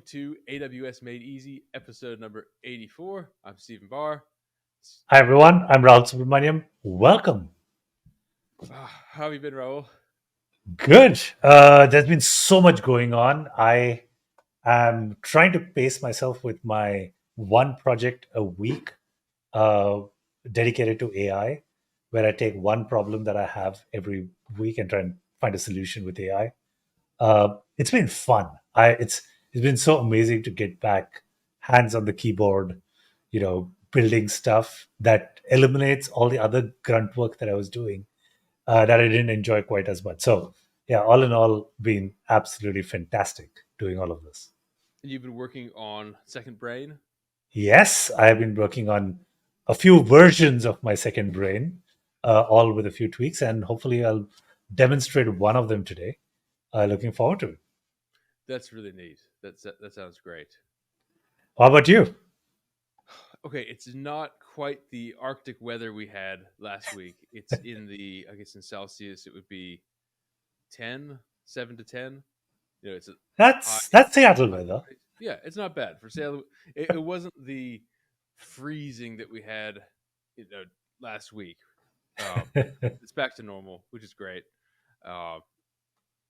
to AWS Made Easy, episode number 84. I'm Stephen Barr. Hi, everyone. I'm Rahul Subramaniam. Welcome. How have you been, Rahul? Good. There's been so much going on. I am trying to pace myself with my one project a week dedicated to AI, where I take one problem that I have every week and try and find a solution with AI. It's been fun. It's been so amazing to get back hands on the keyboard, building stuff that eliminates all the other grunt work that I was doing that I didn't enjoy quite as much. So yeah, all in all, been absolutely fantastic doing all of this. You've been working on Second Brain. Yes, I have been working on a few versions of my second brain, all with a few tweaks, and hopefully I'll demonstrate one of them today. Looking forward to it. That's really neat. That sounds great. How about you? Okay, it's not quite the Arctic weather we had last week. It's in the, I guess in Celsius, it would be 7 to 10. It's That's Seattle weather. Yeah, it's not bad for Seattle. It wasn't the freezing that we had, last week. It's back to normal, which is great.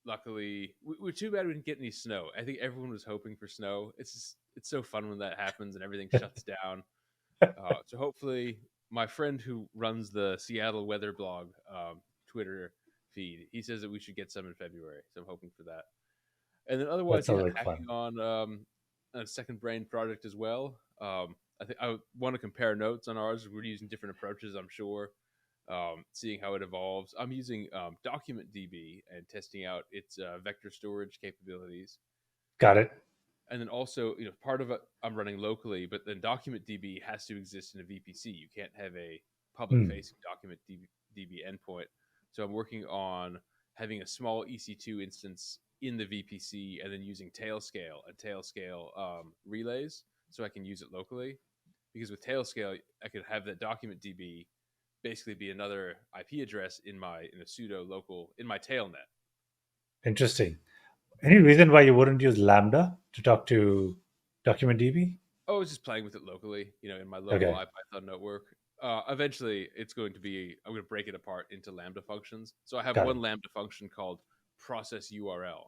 Luckily, we're too bad we didn't get any snow. I think everyone was hoping for snow. It's so fun when that happens and everything shuts down. So hopefully, my friend who runs the Seattle weather blog Twitter feed, he says that we should get some in February. So I'm hoping for that. And then otherwise, hacking on a second brain project as well. I think I want to compare notes on ours. We're using different approaches, I'm sure. Seeing how it evolves. I'm using DocumentDB and testing out its vector storage capabilities. Got it. And then also, part of it I'm running locally, but then DocumentDB has to exist in a VPC. You can't have a public-facing DocumentDB endpoint. So I'm working on having a small EC2 instance in the VPC and then using Tailscale and Tailscale relays so I can use it locally. Because with Tailscale, I could have that DocumentDB basically be another IP address in a pseudo local in my tailnet. Interesting. Any reason why you wouldn't use Lambda to talk to DocumentDB? Oh, I was just playing with it locally, in my local IPython network. Eventually, I'm going to break it apart into Lambda functions. So I have one Lambda function called process URL,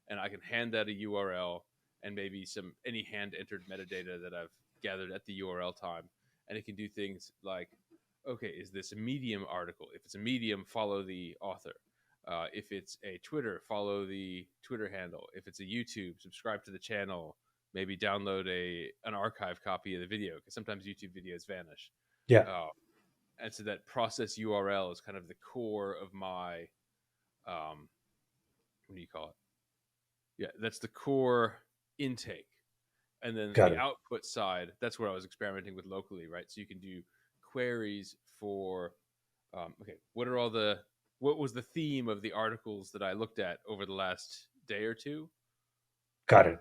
and I can hand that a URL and maybe any hand-entered metadata that I've gathered at the URL time, and it can do things like, okay, is this a Medium article? If it's a Medium, follow the author. If it's a Twitter, follow the Twitter handle. If it's a YouTube, subscribe to the channel. Maybe download an archive copy of the video, because sometimes YouTube videos vanish. Yeah. And so that process URL is kind of the core of my, what do you call it? Yeah, that's the core intake. And then the output side, that's where I was experimenting with locally, right? So you can do queries for, what was the theme of the articles that I looked at over the last day or two? Got it.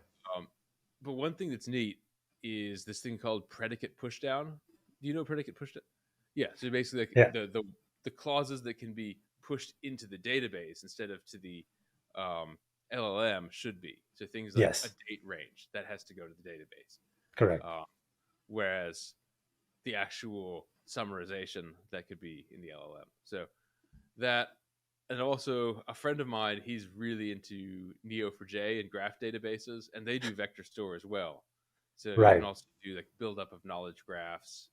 But one thing that's neat is this thing called predicate pushdown. Do you know predicate pushdown? Yeah. So basically, the clauses that can be pushed into the database instead of to the LLM should be. So things like a date range that has to go to the database. Correct. Whereas the actual summarization that could be in the LLM. So that, and also a friend of mine, he's really into Neo4j and graph databases, and they do vector store as well. So you can also do like build up of knowledge graphs.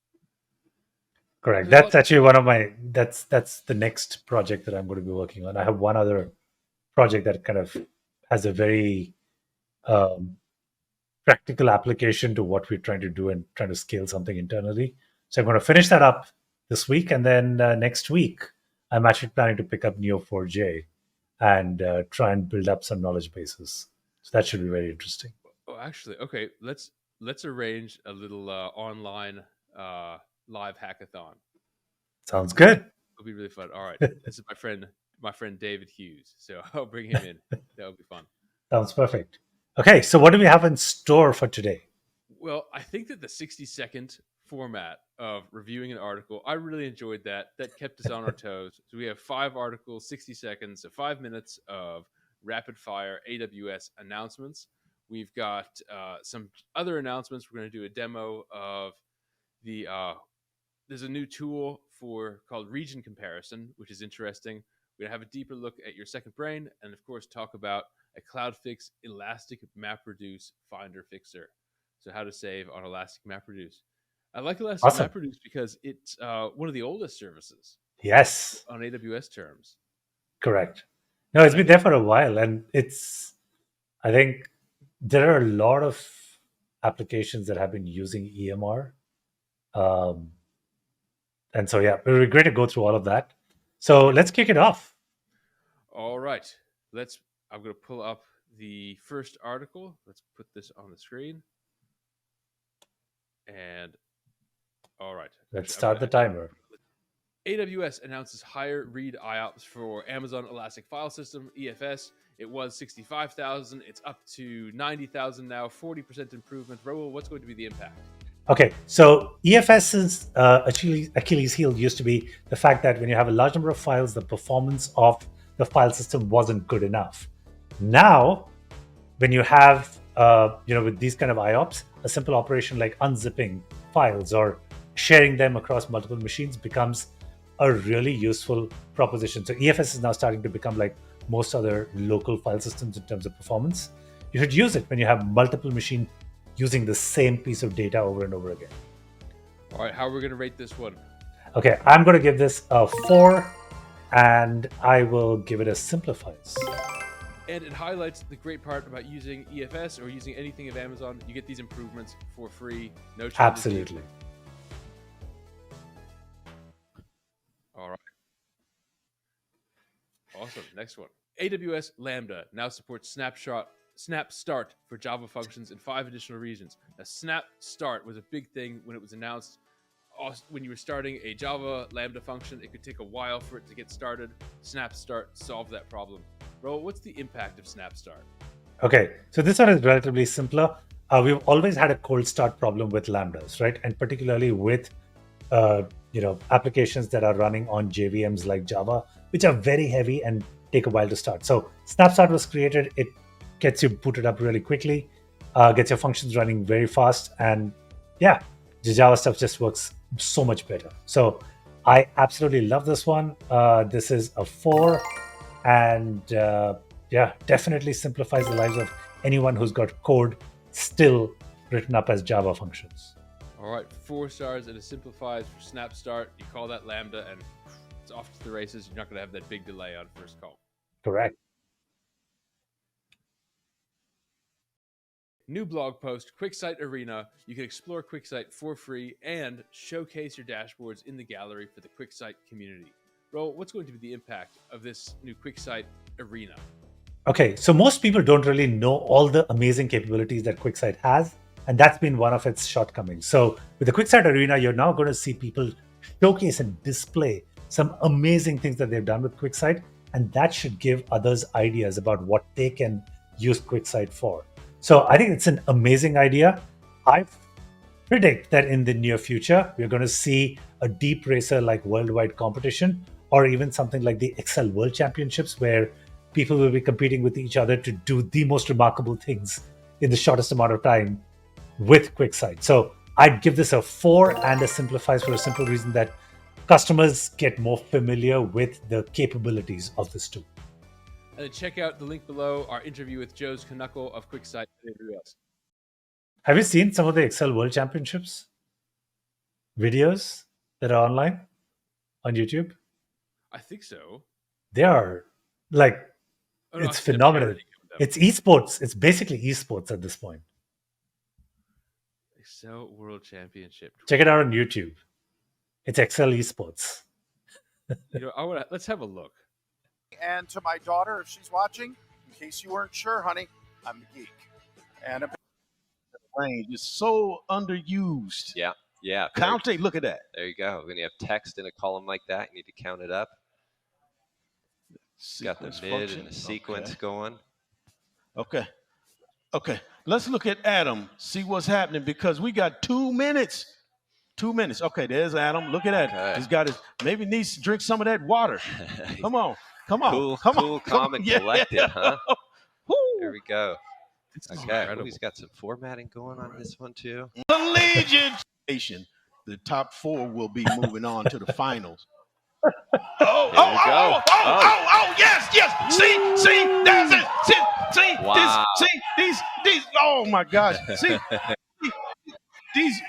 Correct. That's actually one of my, that's the next project that I'm going to be working on. I have one other project that kind of has a very practical application to what we're trying to do and trying to scale something internally. So I'm going to finish that up this week, and then next week I'm actually planning to pick up Neo4j and try and build up some knowledge bases. So that should be very interesting. Oh, actually, okay. Let's arrange a little online live hackathon. Sounds good. It'll be really fun. All right, this is my friend David Hughes. So I'll bring him in. That'll be fun. Sounds perfect. Okay, so what do we have in store for today? Well, I think that the 60-second format of reviewing an article, I really enjoyed that. That kept us on our toes. So we have 5 articles, 60 seconds, so 5 minutes of rapid fire AWS announcements. We've got some other announcements. We're going to do a demo of the there's a new tool called region comparison, which is interesting. We're going to have a deeper look at your second brain, and of course talk about a CloudFix Elastic MapReduce Finder Fixer. So how to save on Elastic MapReduce. I like Elastic MapReduce because it's one of the oldest services. Yes. On AWS terms. Correct. No, it's been there for a while, and I think there are a lot of applications that have been using EMR. And so, yeah, it would be great to go through all of that. So let's kick it off. All right. I'm going to pull up the first article. Let's put this on the screen. And all right. Let's start the timer. AWS announces higher read IOPS for Amazon Elastic File System, EFS. It was 65,000. It's up to 90,000 now, 40% improvement. Rahul, what's going to be the impact? Okay, so EFS's Achilles heel used to be the fact that when you have a large number of files, the performance of the file system wasn't good enough. Now, when you have, with these kind of IOPS, a simple operation like unzipping files or sharing them across multiple machines becomes a really useful proposition. So EFS is now starting to become like most other local file systems in terms of performance. You should use it when you have multiple machines using the same piece of data over and over again. All right, how are we going to rate this one? Okay, I'm going to give this a 4, and I will give it a simplifies. And it highlights the great part about using EFS or using anything of Amazon. You get these improvements for free, no charges. Absolutely. All right. Awesome. Next one. AWS Lambda now supports SnapStart for Java functions in 5 additional regions. Now, SnapStart was a big thing when it was announced. When you were starting a Java Lambda function, it could take a while for it to get started. SnapStart solved that problem. Rahul, what's the impact of SnapStart? Okay, so this one is relatively simpler. We've always had a cold start problem with Lambdas, right? And particularly with applications that are running on JVMs like Java, which are very heavy and take a while to start. So SnapStart was created. It gets you booted up really quickly, gets your functions running very fast, and yeah, the Java stuff just works so much better. So I absolutely love this one. This is a 4, and definitely simplifies the lives of anyone who's got code still written up as Java functions. All right, 4 stars, and it simplifies for SnapStart. You call that Lambda, and it's off to the races. You're not going to have that big delay on first call. Correct. New blog post, QuickSight Arena. You can explore QuickSight for free and showcase your dashboards in the gallery for the QuickSight community. Rahul, what's going to be the impact of this new QuickSight Arena? Okay, so most people don't really know all the amazing capabilities that QuickSight has, and that's been one of its shortcomings. So with the QuickSight Arena, you're now going to see people showcase and display some amazing things that they've done with QuickSight, and that should give others ideas about what they can use QuickSight for. So I think it's an amazing idea. I predict that in the near future, we're going to see a deep racer like worldwide competition, or even something like the Excel World Championships, where people will be competing with each other to do the most remarkable things in the shortest amount of time with QuickSight. So I'd give this a 4 and a simplifies for a simple reason that customers get more familiar with the capabilities of this tool. And check out the link below, our interview with Jose Kunackal of QuickSight AWS. Have you seen some of the Excel World Championships videos that are online on YouTube? I think so. They are it's phenomenal. It's esports. It's basically esports at this point. Excel World Championship. Check it out on YouTube. It's Excel esports. Let's have a look. And to my daughter, if she's watching, in case you weren't sure, honey, I'm a geek. And range is so underused. Yeah. Counting, look at that. There you go. When you have text in a column like that, you need to count it up. Got the mid function. And the sequence going. Okay. Let's look at Adam, see what's happening, because we got 2 minutes. 2 minutes. Okay, there's Adam. Look at that. Okay. He's got maybe needs to drink some of that water. Come on. Cool, calm, and collected, huh? There we go. Okay, he's got some formatting going on this one too. Collegiate. The top 4 will be moving on to the finals. Yes. See, there's it. See, Wow. these, oh my gosh. See, these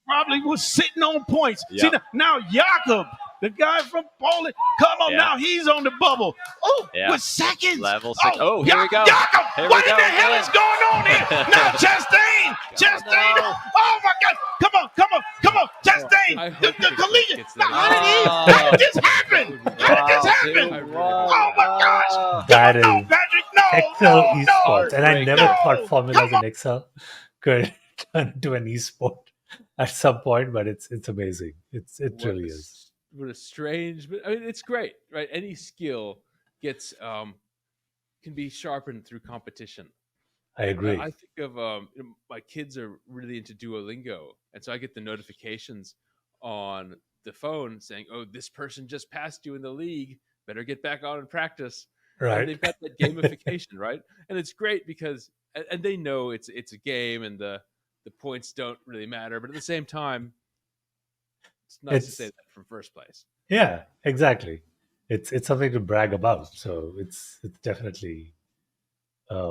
probably was sitting on points. Yep. See, now Jakob, the guy from Poland, come on now, he's on the bubble. Oh, with seconds. Level 6. Oh, here we go. Jakob, what in the go. hell is going on here? Now, Chastain. No. Oh my God. Come on, Chastain. The collegiate. Now, how did this happen? Oh my gosh. That is Patrick. Excel esports. And I never thought formulas in Excel could turn into an esport at some point, but it's amazing. It really is. What a strange, but I mean, it's great, right? Any skill gets can be sharpened through competition. I agree. I think of my kids are really into Duolingo, and so I get the notifications on the phone saying, "Oh, this person just passed you in the league. Better get back on and practice." Right. And they've got that gamification, right? And it's great because, and they know it's a game, and the points don't really matter. But at the same time, it's nice to say that from first place. Yeah, exactly. It's something to brag about. So it's definitely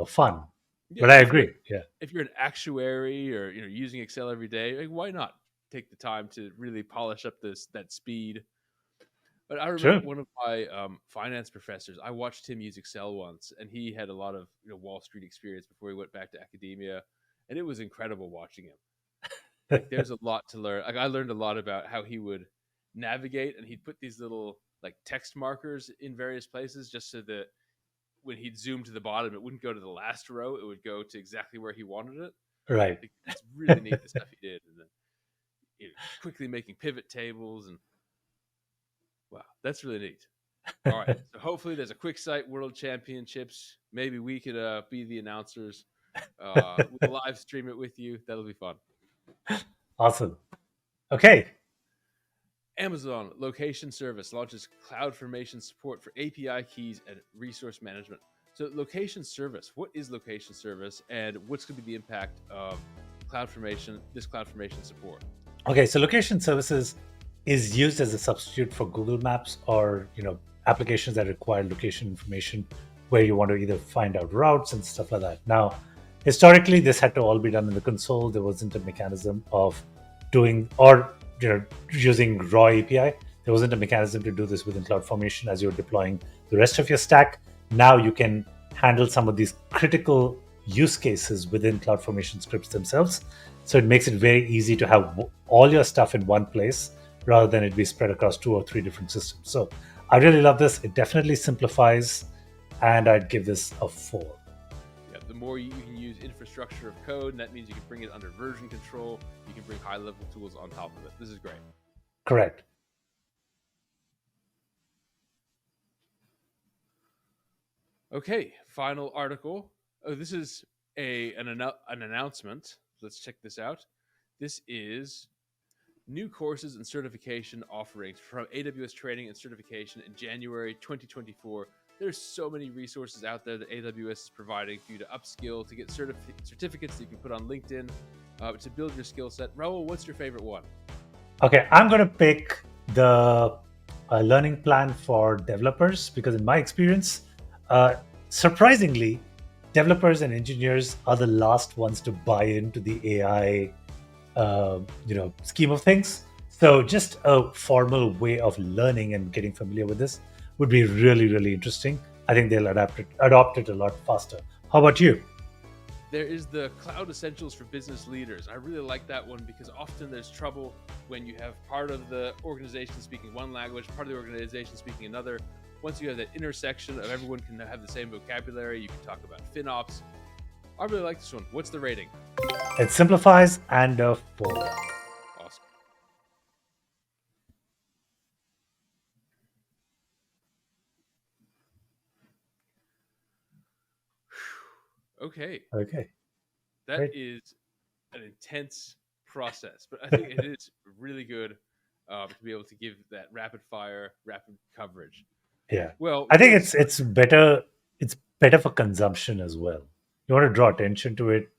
fun. Yeah, but I agree. If you're an actuary or using Excel every day, like, why not take the time to really polish up that speed? But I remember one of my finance professors. I watched him use Excel once, and he had a lot of Wall Street experience before he went back to academia, and it was incredible watching him. Like, there's a lot to learn. Like, I learned a lot about how he would navigate, and he'd put these little like text markers in various places just so that when he'd zoom to the bottom, it wouldn't go to the last row. It would go to exactly where he wanted it. Right. It's really neat, the stuff he did. And then quickly making pivot tables. And wow, that's really neat. All right. So hopefully there's a QuickSight World Championships. Maybe we could be the announcers. We'll live stream it with you. That'll be fun. Awesome. Okay. Amazon Location Service launches CloudFormation support for API keys and resource management. So Location Service, what is Location Service, and what's going to be the impact of this CloudFormation support? Okay, so Location Services is used as a substitute for Google Maps or applications that require location information where you want to either find out routes and stuff like that. Now, historically, this had to all be done in the console. There wasn't a mechanism of doing or using raw API. There wasn't a mechanism to do this within CloudFormation as you're deploying the rest of your stack. Now you can handle some of these critical use cases within CloudFormation scripts themselves. So it makes it very easy to have all your stuff in one place rather than it be spread across 2 or 3 different systems. So I really love this. It definitely simplifies, and I'd give this a 4. Yeah, the more you can use infrastructure of code, and that means you can bring it under version control. You can bring high-level tools on top of it. This is great. Correct. Okay, final article. Oh, this is an announcement. Let's check this out. This is new courses and certification offerings from AWS Training and Certification in January 2024. There's so many resources out there that AWS is providing for you to upskill, to get certificates that you can put on LinkedIn, to build your skill set. Rahul, what's your favorite one? Okay, I'm going to pick the learning plan for developers because in my experience, surprisingly, developers and engineers are the last ones to buy into the AI scheme of things. So just a formal way of learning and getting familiar with this would be really, really interesting. I think they'll adopt it a lot faster. How about you? There is the Cloud Essentials for Business Leaders. I really like that one because often there's trouble when you have part of the organization speaking one language, part of the organization speaking another. Once you have that intersection of everyone can have the same vocabulary, you can talk about FinOps. I really like this one. What's the rating? It simplifies and a 4. Awesome. Okay. That Great. Is an intense process, but I think it is really good to be able to give that rapid coverage. Yeah. Well, I think it's better. It's better for consumption as well. You want to draw attention to it.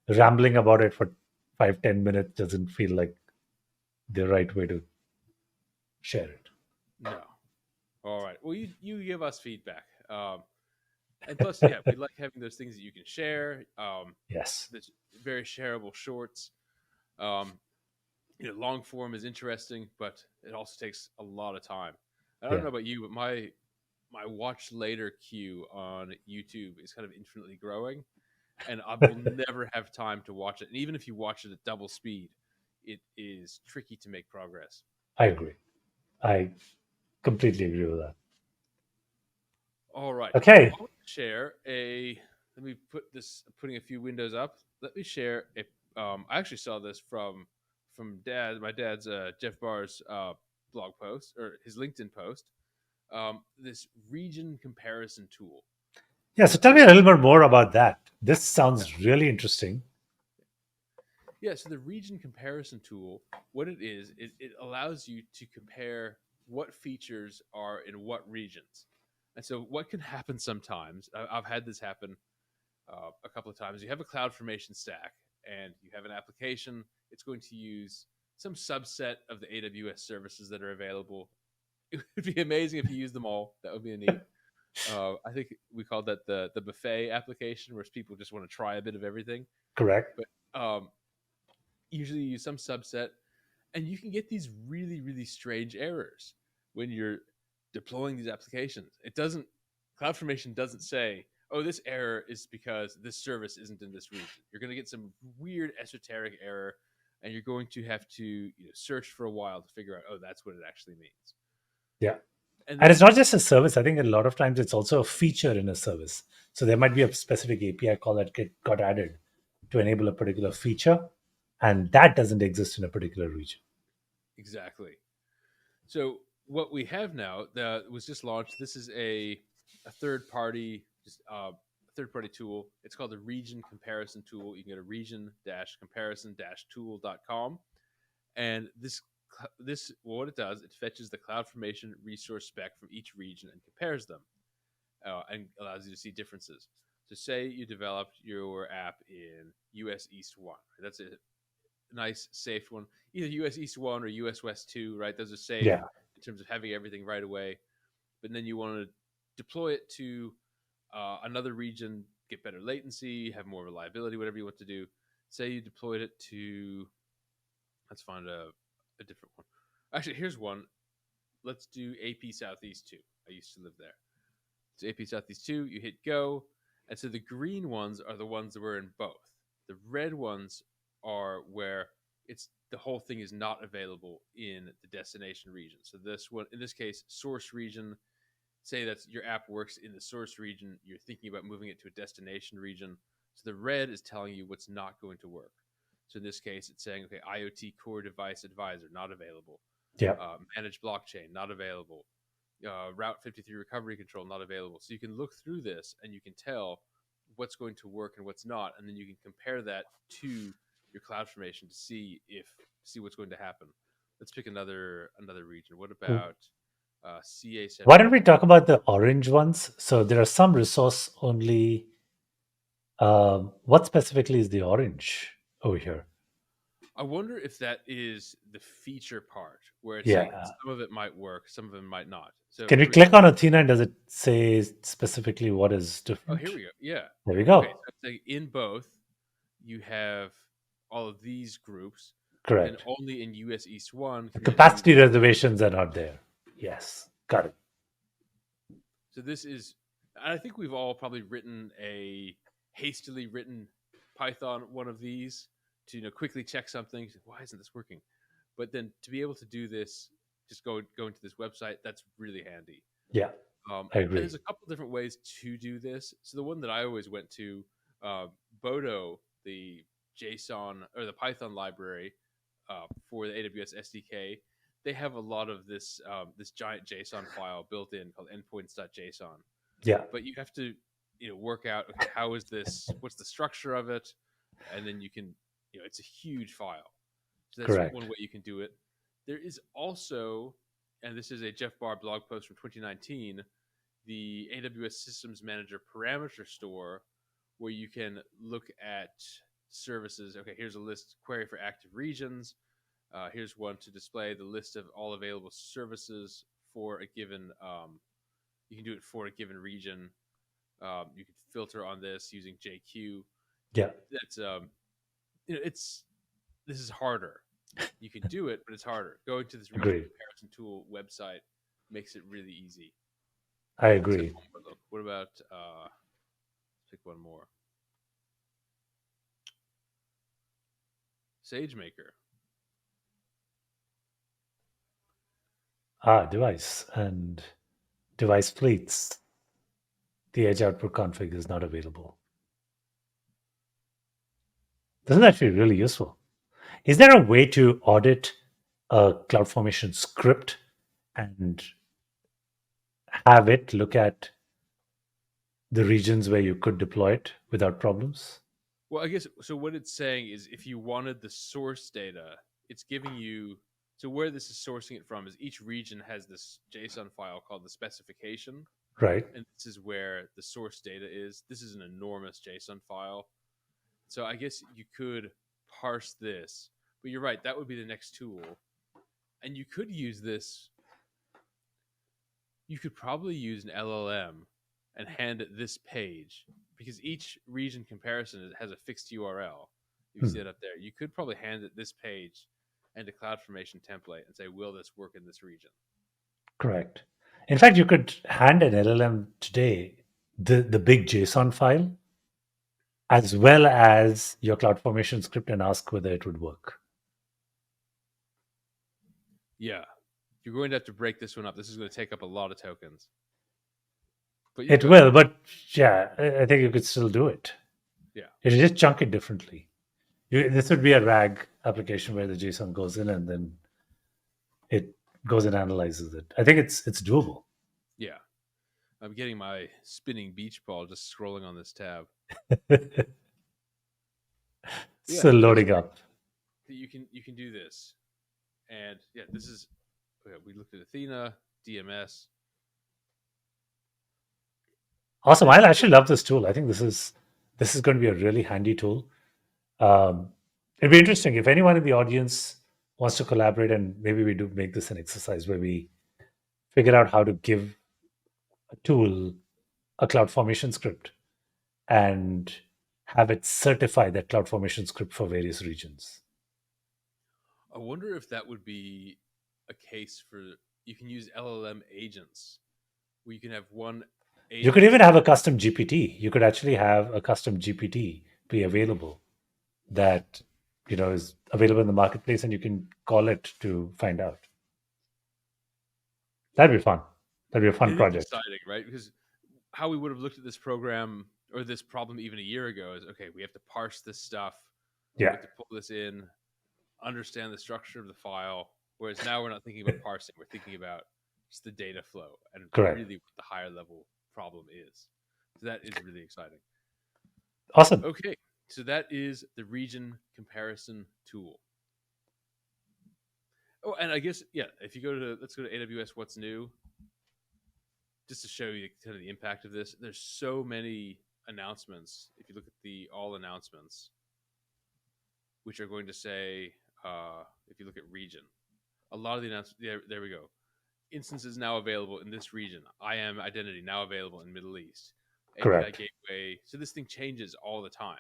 Rambling about it for 5-10 minutes doesn't feel like the right way to share it. No. All right. Well, you give us feedback. And plus, yeah, we like having those things that you can share. Yes. There's very shareable shorts. Long form is interesting, but it also takes a lot of time. I don't know about you, but my watch later queue on YouTube is kind of infinitely growing, and I will never have time to watch it. And even if you watch it at double speed, it is tricky to make progress. I agree. I completely agree with that. All right. Okay. I'll share let me putting a few windows up. Let me share I actually saw this from my dad's Jeff Barr's blog post or his LinkedIn post. This region comparison tool. Yeah, so tell me a little bit more about that. This sounds really interesting. Yeah, so the region comparison tool, what it is, it allows you to compare what features are in what regions. And so what can happen sometimes, I've had this happen a couple of times. You have a CloudFormation stack and you have an application. It's going to use some subset of the AWS services that are available. It would be amazing if you use them all. That would be a neat. I think we called that the buffet application, where people just want to try a bit of everything. Correct. But usually you use some subset, and you can get these really, really strange errors when you're deploying these applications. CloudFormation doesn't say, oh, this error is because this service isn't in this region. You're going to get some weird esoteric error, and you're going to have to search for a while to figure out, oh, that's what it actually means. Yeah. And it's not just a service. I think a lot of times it's also a feature in a service. So there might be a specific API call that got added to enable a particular feature, and that doesn't exist in a particular region. Exactly. So what we have now that was just launched, this is a third-party tool. It's called the Region Comparison Tool. You can go to region-comparison-tool.com. And what it does, it fetches the CloudFormation resource spec from each region and compares them and allows you to see differences. So say you developed your app in US East 1. Right? That's a nice, safe one. Either US East 1 or US West 2, right? Those are safe in terms of having everything right away. But then you want to deploy it to another region, get better latency, have more reliability, whatever you want to do. Say you deployed it to, let's find a different one. Actually, here's one. Let's do AP Southeast 2. I used to live there. It's AP Southeast 2. You hit go. And so the green ones are the ones that were in both. The red ones are where the whole thing is not available in the destination region. So this one, in this case, source region, say that your app works in the source region, you're thinking about moving it to a destination region. So the red is telling you what's not going to work. So in this case, it's saying, okay, IoT Core Device Advisor, not available. Yeah. Managed Blockchain, not available. Route 53 Recovery Control, not available. So you can look through this and you can tell what's going to work and what's not, and then you can compare that to your CloudFormation to see what's going to happen. Let's pick another region. What about CA? Why don't we talk about the orange ones? So there are some resource only. What specifically is the orange over here? I wonder if that is the feature part where it's saying some of it might work, some of it might not. So can we click on Athena and does it say specifically what is different? Oh, here we go. Yeah. There we go. Okay, so in both, you have all of these groups. Correct. And only in US East 1. The capacity reservations are not there. Yes. Got it. So this is, I think we've all probably written a hastily written Python one of these to quickly check something. Why isn't this working? But then to be able to do this, just go into this website. That's really handy. Yeah, I agree. There's a couple different ways to do this. So the one that I always went to, Bodo, the JSON or the Python library for the AWS SDK, they have a lot of this this giant JSON file built in called endpoints.json. Yeah. But you have to work out, okay, how is this? What's the structure of it? And then you can it's a huge file. So that's Correct. one way you can do it. There is also, and this is a Jeff Barr blog post from 2019, the AWS Systems Manager Parameter Store, where you can look at services. Okay, here's a list query for active regions. Here's one to display the list of all available services for a given. You can do it for a given region. You can filter on this using JQ. Yeah, that's this is harder. You can do it, but it's harder. Going to this region comparison tool website makes it really easy. I agree. Look, what about let's pick one more. SageMaker. Device and device fleets. The edge output config is not available. This is actually really useful. Is there a way to audit a CloudFormation script and have it look at the regions where you could deploy it without problems? Well, I guess, so what it's saying is if you wanted the source data, it's giving you, so where this is sourcing it from is each region has this JSON file called the specification. Right. And this is where the source data is. This is an enormous JSON file. So I guess you could parse this, but you're right, that would be the next tool. And you could use this, you could probably use an LLM and hand it this page, because each region comparison has a fixed URL. You see it up there. You could probably hand it this page and a CloudFormation template and say, will this work in this region? Correct. In fact, you could hand an LLM today the big JSON file as well as your CloudFormation script and ask whether it would work. Yeah. You're going to have to break this one up. This is going to take up a lot of tokens. But it will, but yeah, I think you could still do it. Yeah. It'll just chunk it differently. This would be a RAG application where the JSON goes in and then it goes and analyzes it. I think it's doable. Yeah. I'm getting my spinning beach ball just scrolling on this tab. Still loading up. You can do this. And yeah, this is, we looked at Athena, DMS. Awesome. I actually love this tool. I think this is going to be a really handy tool. It'd be interesting if anyone in the audience wants to collaborate, and maybe we do make this an exercise where we figure out how to give a tool a CloudFormation script and have it certify that CloudFormation script for various regions. I wonder if that would be a case for, you can use LLM agents where you can have one agent. You could even have a custom GPT. You could actually have a custom GPT be available that is available in the marketplace, and you can call it to find out. That'd be fun. That'd be a fun project. Exciting, right? Because how we would have looked at this program or this problem even a year ago is, okay, we have to parse this stuff. Yeah. We have to pull this in, understand the structure of the file. Whereas now we're not thinking about parsing. We're thinking about just the data flow and really what the higher level problem is. So that is really exciting. Awesome. Okay. So that is the region comparison tool. Oh, and I guess, if you let's go to AWS What's New, just to show you kind of the impact of this. There's so many announcements. If you look at the all announcements, which are going to say, if you look at region, a lot of the announcements, there we go. Instances now available in this region. IAM identity now available in Middle East. Correct. API gateway. So this thing changes all the time.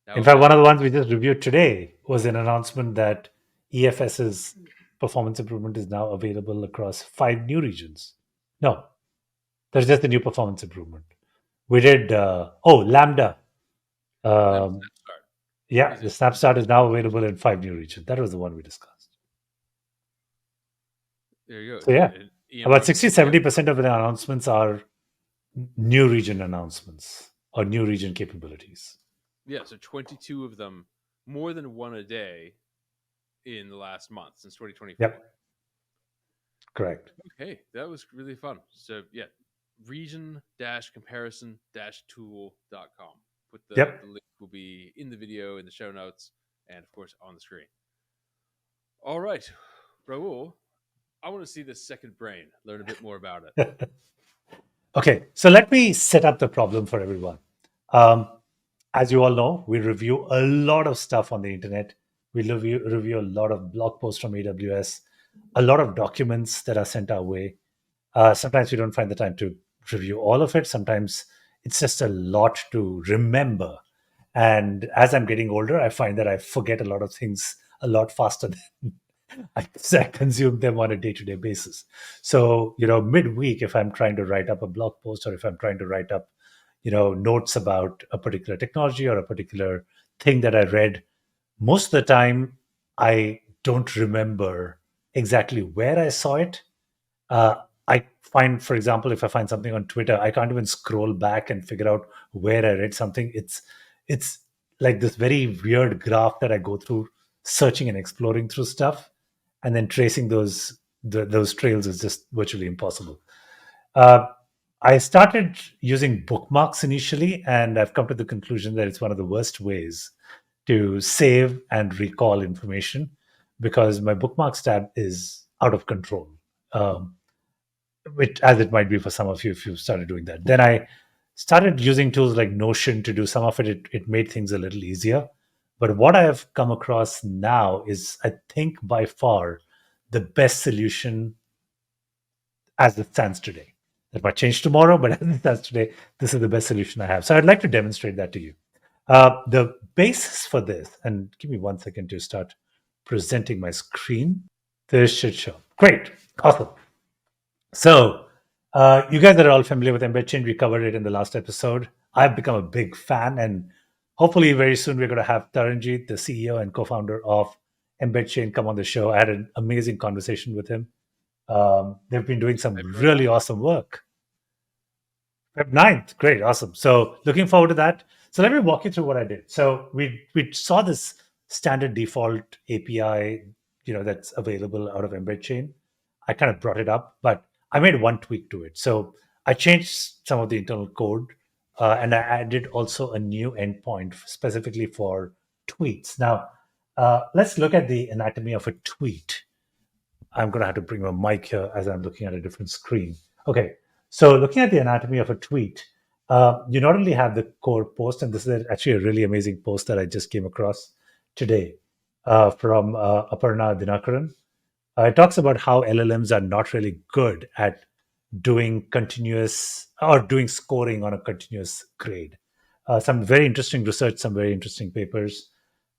Now, in fact, one of the ones we just reviewed today was an announcement that EFS's performance improvement is now available across 5 new regions. No, there's just the new performance improvement. We did, Lambda. SnapStart. Yeah, the SnapStart is now available in 5 new regions. That was the one we discussed. There you go. So yeah, about 60-70% of the announcements are new region announcements or new region capabilities. Yeah, so 22 of them, more than one a day in the last month since 2024. Yep. Correct. Okay, that was really fun. So yeah, region-comparison-tool.com. The link will be in the video, in the show notes, and of course on the screen. All right, Rahul, I want to see this second brain, learn a bit more about it. Okay, so let me set up the problem for everyone. as you all know, we review a lot of stuff on the internet. We review a lot of blog posts from AWS, a lot of documents that are sent our way. Sometimes we don't find the time to review all of it. Sometimes it's just a lot to remember. And as I'm getting older, I find that I forget a lot of things a lot faster than I consume them on a day-to-day basis. So, midweek, if I'm trying to write up a blog post or if I'm trying to write up, notes about a particular technology or a particular thing that I read, most of the time I don't remember exactly where I saw it. I find, for example, if I find something on Twitter, I can't even scroll back and figure out where I read something. It's like this very weird graph that I go through, searching and exploring through stuff, and then tracing those trails is just virtually impossible. I started using bookmarks initially, and I've come to the conclusion that it's one of the worst ways to save and recall information because my bookmarks tab is out of control. Which, as it might be for some of you if you started doing that. Then I started using tools like Notion to do some of it. It made things a little easier. But what I have come across now is, I think, by far the best solution as it stands today. That might change tomorrow, but as it stands today, this is the best solution I have. So I'd like to demonstrate that to you. The basis for this, and give me 1 second to start presenting my screen. This should show. Great. Awesome. So, you guys are all familiar with EmbedChain. We covered it in the last episode. I've become a big fan, and hopefully very soon we're going to have Taranjeet, the CEO and co-founder of EmbedChain, come on the show. I had an amazing conversation with him. They've been doing some really awesome work. Feb 9th. Great. Awesome. So looking forward to that. So let me walk you through what I did. So we saw this standard default API, that's available out of EmbedChain. I kind of brought it up, but I made one tweak to it. So I changed some of the internal code, and I added also a new endpoint specifically for tweets. Now, let's look at the anatomy of a tweet. I'm going to have to bring my mic here as I'm looking at a different screen. Okay, so looking at the anatomy of a tweet, you not only have the core post, and this is actually a really amazing post that I just came across today from Aparna Dinakaran. It talks about how LLMs are not really good at doing continuous or doing scoring on a continuous grade. Some very interesting research, some very interesting papers.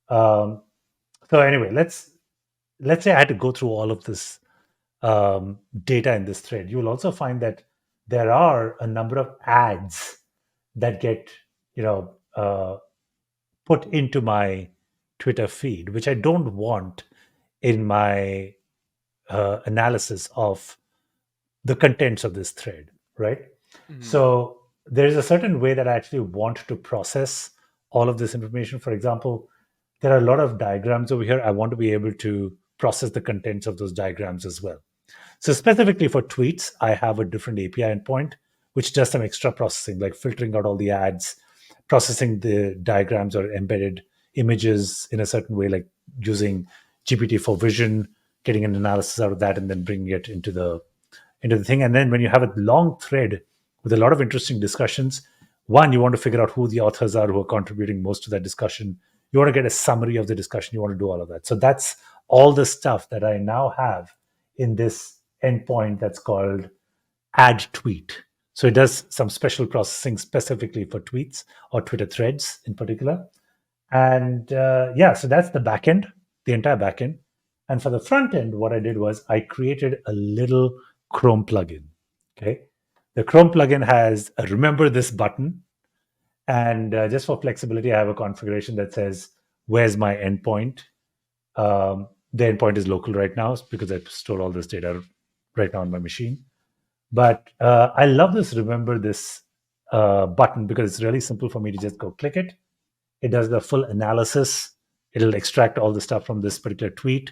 So anyway, let's say I had to go through all of this data in this thread. You will also find that there are a number of ads that get put into my Twitter feed, which I don't want in my analysis of the contents of this thread, right? Mm-hmm. So there's a certain way that I actually want to process all of this information. For example, there are a lot of diagrams over here. I want to be able to process the contents of those diagrams as well. So specifically for tweets, I have a different API endpoint, which does some extra processing, like filtering out all the ads, processing the diagrams or embedded images in a certain way, like using GPT for vision, getting an analysis out of that, and then bringing it into the thing. And then when you have a long thread with a lot of interesting discussions, one, you want to figure out who the authors are who are contributing most to that discussion. You want to get a summary of the discussion. You want to do all of that. So that's all the stuff that I now have in this endpoint that's called add tweet. So it does some special processing specifically for tweets or Twitter threads in particular. And so that's the backend, the entire backend. And for the front end, what I did was I created a little Chrome plugin. Okay, the Chrome plugin has a remember this button, and just for flexibility, I have a configuration that says where's my endpoint. The endpoint is local right now because I store all this data right now on my machine. But I love this remember this button because it's really simple for me to just go click it. It does the full analysis. It'll extract all the stuff from this particular tweet.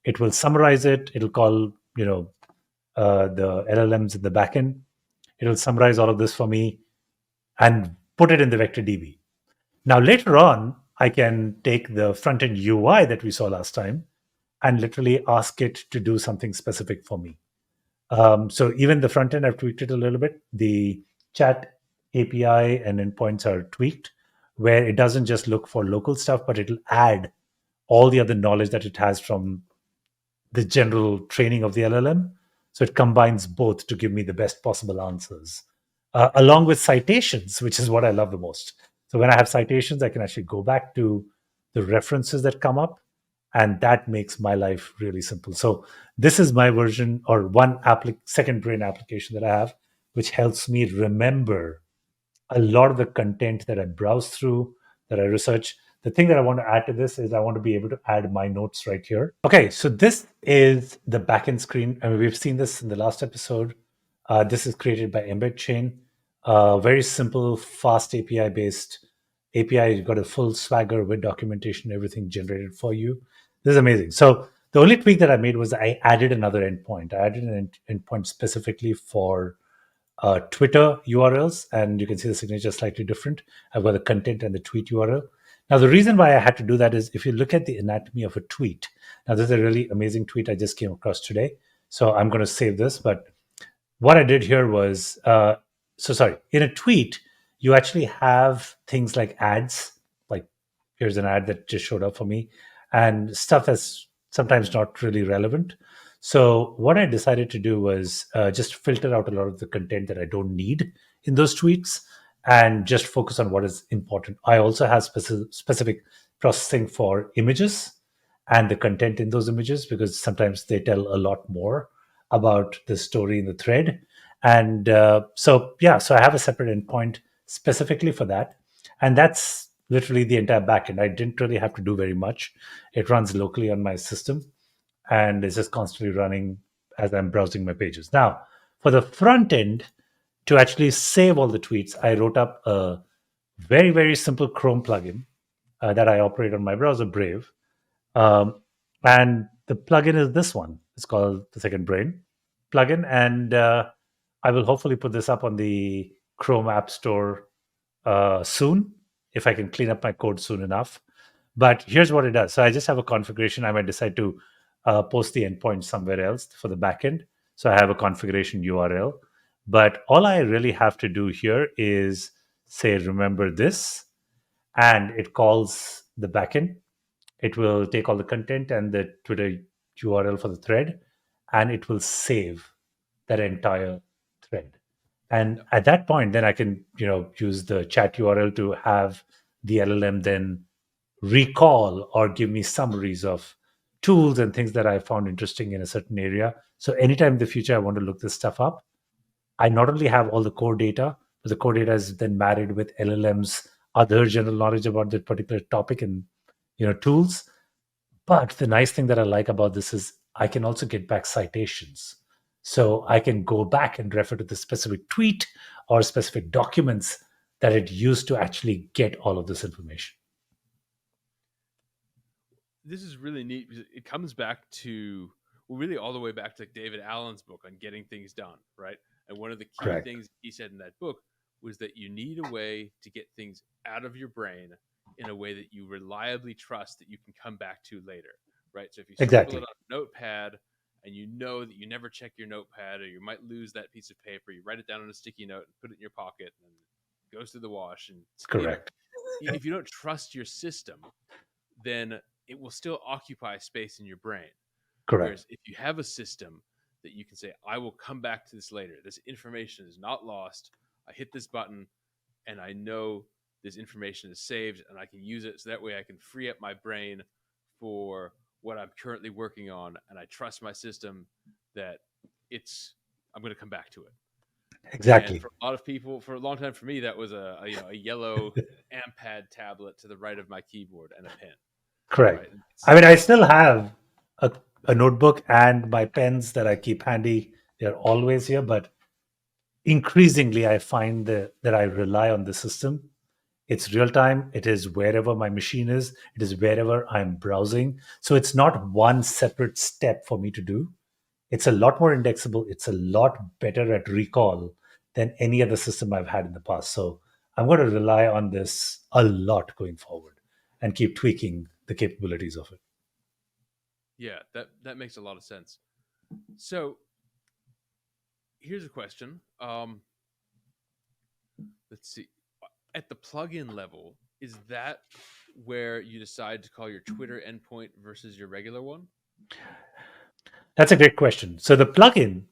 It will summarize it. It'll call, the LLMs in the backend. It'll summarize all of this for me and put it in the vector DB. Now, later on, I can take the front-end UI that we saw last time and literally ask it to do something specific for me. So even the front end, I've tweaked it a little bit. The chat API and endpoints are tweaked. where it doesn't just look for local stuff, but it'll add all the other knowledge that it has from the general training of the LLM. So it combines both to give me the best possible answers, along with citations, which is what I love the most. So when I have citations, I can actually go back to the references that come up, and that makes my life really simple. So this is my version, or one second brain application that I have, which helps me remember a lot of the content that I browse through, that I research. The thing that I want to add to this is I want to be able to add my notes right here. Okay, so this is the backend screen. I mean, we've seen this in the last episode. This is created by EmbedChain. Very simple, fast API-based API. You've got a full Swagger with documentation, everything generated for you. This is amazing. So the only tweak that I made was I added another endpoint. I added an endpoint specifically for Twitter URLs, and you can see the signature is slightly different. I've got the content and the tweet URL. Now, the reason why I had to do that is if you look at the anatomy of a tweet, now this is a really amazing tweet I just came across today. So I'm going to save this. But what I did here was, in a tweet, you actually have things like ads, like here's an ad that just showed up for me, and stuff that's sometimes not really relevant. So what I decided to do was just filter out a lot of the content that I don't need in those tweets and just focus on what is important. I also have specific processing for images and the content in those images, because sometimes they tell a lot more about the story in the thread. And so I have a separate endpoint specifically for that. And that's literally the entire backend. I didn't really have to do very much. It runs locally on my system, and it's just constantly running as I'm browsing my pages. Now, for the front end, to actually save all the tweets, I wrote up a very, very simple Chrome plugin that I operate on my browser, Brave. And the plugin is this one. It's called the Second Brain plugin. And I will hopefully put this up on the Chrome App Store soon, if I can clean up my code soon enough. But here's what it does. So I just have a configuration. I might decide to post the endpoint somewhere else for the backend. So I have a configuration URL. But all I really have to do here is say, remember this, and it calls the backend. It will take all the content and the Twitter URL for the thread, and it will save that entire thread. And at that point, then I can, use the chat URL to have the LLM then recall or give me summaries of tools and things that I found interesting in a certain area. So anytime in the future I want to look this stuff up, I not only have all the core data, but the core data is then married with LLM's other general knowledge about that particular topic and tools. But the nice thing that I like about this is I can also get back citations. So I can go back and refer to the specific tweet or specific documents that it used to actually get all of this information. This is really neat because it comes back to, really all the way back to David Allen's book on getting things done, right? And one of the key things he said in that book was that you need a way to get things out of your brain in a way that you reliably trust that you can come back to later, right? So if you scribble it on a notepad and you know that you never check your notepad, or you might lose that piece of paper, you write it down on a sticky note and put it in your pocket, and it goes through the wash. And correct. If you don't trust your system, then it will still occupy space in your brain. Correct. Whereas if you have a system that you can say, I will come back to this later. This information is not lost. I hit this button and I know this information is saved and I can use it. So that way I can free up my brain for what I'm currently working on. And I trust my system that I'm going to come back to it. Exactly. And for a lot of people, for a long time, for me, that was a yellow AmpPad tablet to the right of my keyboard and a pen. Correct. Right? I mean, I still have a notebook and my pens that I keep handy. They're always here, but increasingly I find that I rely on the system. It's real time. It is wherever my machine is. It is wherever I'm browsing. So it's not one separate step for me to do. It's a lot more indexable. It's a lot better at recall than any other system I've had in the past. So I'm going to rely on this a lot going forward and keep tweaking the capabilities of it. Yeah, that makes a lot of sense. So here's a question. Let's see. At the plugin level, is that where you decide to call your Twitter endpoint versus your regular one? That's a great question. So the plugin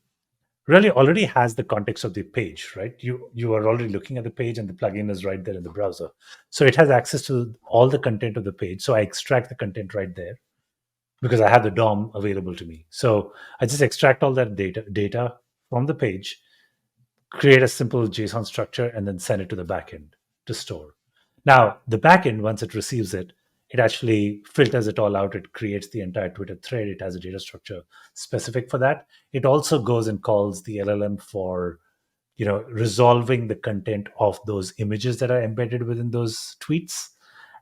really already has the context of the page, right? You are already looking at the page and the plugin is right there in the browser. So it has access to all the content of the page. So I extract the content right there because I have the DOM available to me. So I just extract all that data from the page, create a simple JSON structure, and then send it to the backend to store. Now, the backend, once it receives it, it actually filters it all out. It creates the entire Twitter thread. It has a data structure specific for that. It also goes and calls the LLM for, resolving the content of those images that are embedded within those tweets.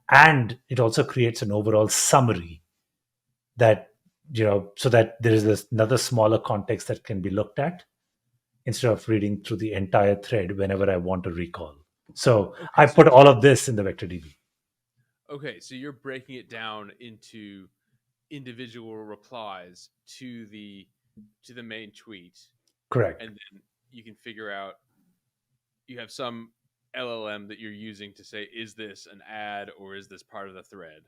And it also creates an overall summary that, so that there is another smaller context that can be looked at instead of reading through the entire thread whenever I want to recall. So okay, I put all of this in the vector DB. Okay, so you're breaking it down into individual replies to the main tweet. Correct. And then you can figure out, you have some LLM that you're using to say, is this an ad or is this part of the thread?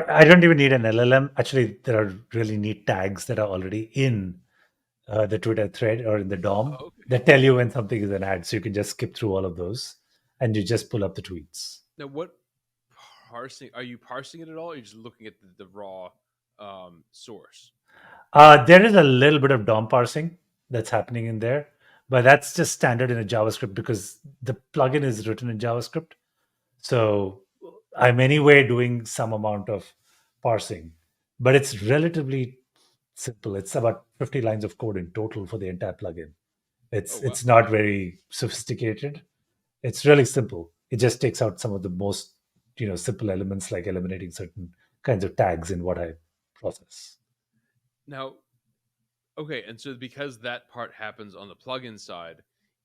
I don't even need an LLM. Actually, there are really neat tags that are already in the Twitter thread or in the DOM that tell you when something is an ad. So you can just skip through all of those and you just pull up the tweets. Now, what parsing, are you parsing it at all? Or are you just looking at the raw source? There is a little bit of DOM parsing that's happening in there, but that's just standard in a JavaScript because the plugin is written in JavaScript. So I'm anyway doing some amount of parsing, but it's relatively simple. It's about 50 lines of code in total for the entire plugin. It's not very sophisticated. It's really simple. It just takes out some of the most simple elements like eliminating certain kinds of tags in what I process. Now, okay, and so because that part happens on the plugin side,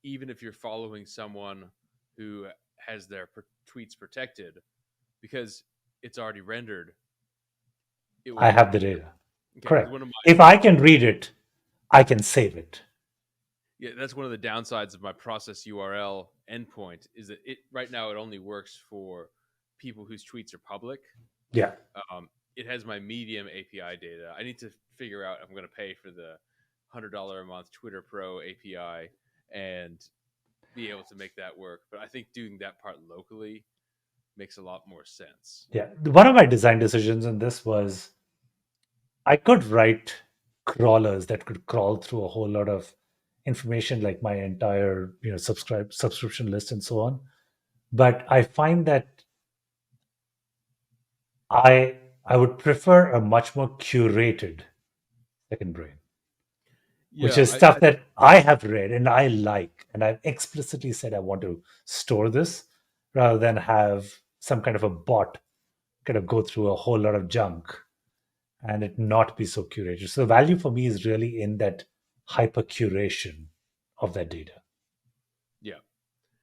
even if you're following someone who has their tweets protected, because it's already rendered, I have the data. Okay, correct. If I can read it, I can save it. Yeah, that's one of the downsides of my process URL endpoint is that right now it only works for people whose tweets are public. Yeah. It has my Medium API data. I need to figure out if I'm going to pay for the $100 a month Twitter Pro API and be able to make that work. But I think doing that part locally makes a lot more sense. Yeah. One of my design decisions in this was I could write crawlers that could crawl through a whole lot of information like my entire subscription list and so on. But I find that I would prefer a much more curated second brain, which is stuff that I have read and I like, and I've explicitly said I want to store this rather than have some kind of a bot kind of go through a whole lot of junk and it not be so curated. So the value for me is really in that hyper curation of that data.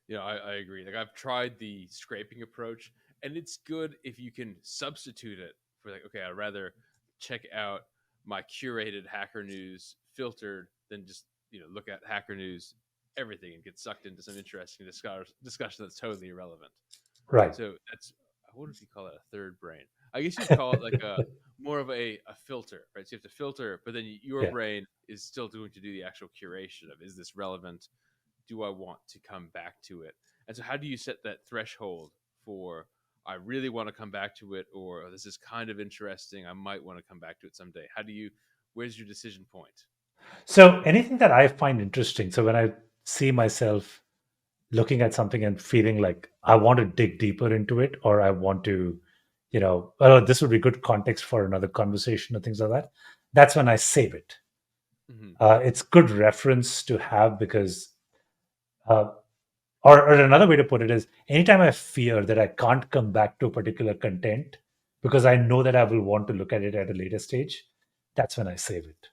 Yeah, I agree. Like I've tried the scraping approach, and it's good if you can substitute it for like, okay, I'd rather check out my curated Hacker News filtered than just look at Hacker News everything and get sucked into some interesting discussion that's totally irrelevant. Right. So that's, I wonder if you call it a third brain. I guess you'd call it like a more of a filter, right? So you have to filter, but then your brain is still going to do the actual curation of, is this relevant? Do I want to come back to it? And so how do you set that threshold for, I really want to come back to it, or this is kind of interesting, I might want to come back to it someday? Where's your decision point? So anything that I find interesting, so when I see myself looking at something and feeling like I want to dig deeper into it, or I want to, this would be good context for another conversation or things like that, that's when I save it. Mm-hmm. It's good reference to have because, or another way to put it is, anytime I fear that I can't come back to a particular content because I know that I will want to look at it at a later stage, that's when I save it.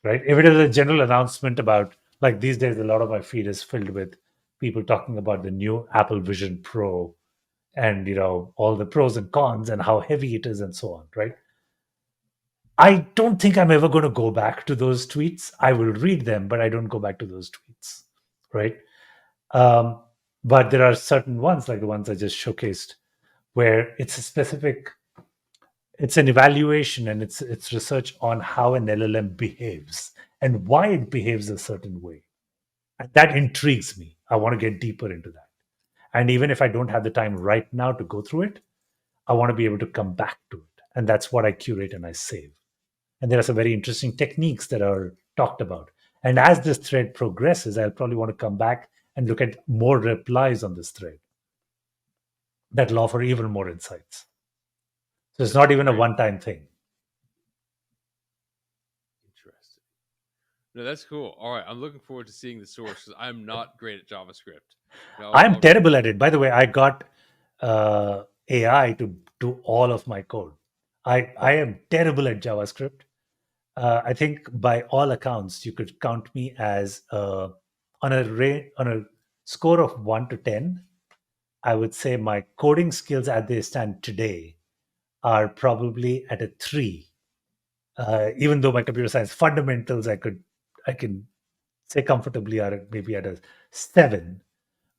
Right? If it is a general announcement about, like these days, a lot of my feed is filled with people talking about the new Apple Vision Pro and, all the pros and cons and how heavy it is and so on, right? I don't think I'm ever going to go back to those tweets. I will read them, but I don't go back to those tweets, right? But there are certain ones, like the ones I just showcased, where it's an evaluation and it's research on how an LLM behaves and why it behaves a certain way. And that intrigues me. I want to get deeper into that. And even if I don't have the time right now to go through it, I want to be able to come back to it. And that's what I curate and I save. And there are some very interesting techniques that are talked about. And as this thread progresses, I'll probably want to come back and look at more replies on this thread that will offer even more insights. So it's not even a one-time thing. Interesting. No, that's cool. All right, I'm looking forward to seeing the source because I'm not great at JavaScript. I'm terrible at it. By the way, I got AI to do all of my code. I am terrible at JavaScript. I think by all accounts, you could count me as on a score of 1 to 10. I would say my coding skills as they stand today are probably at a 3. Even though my computer science fundamentals I can say comfortably are maybe at a 7,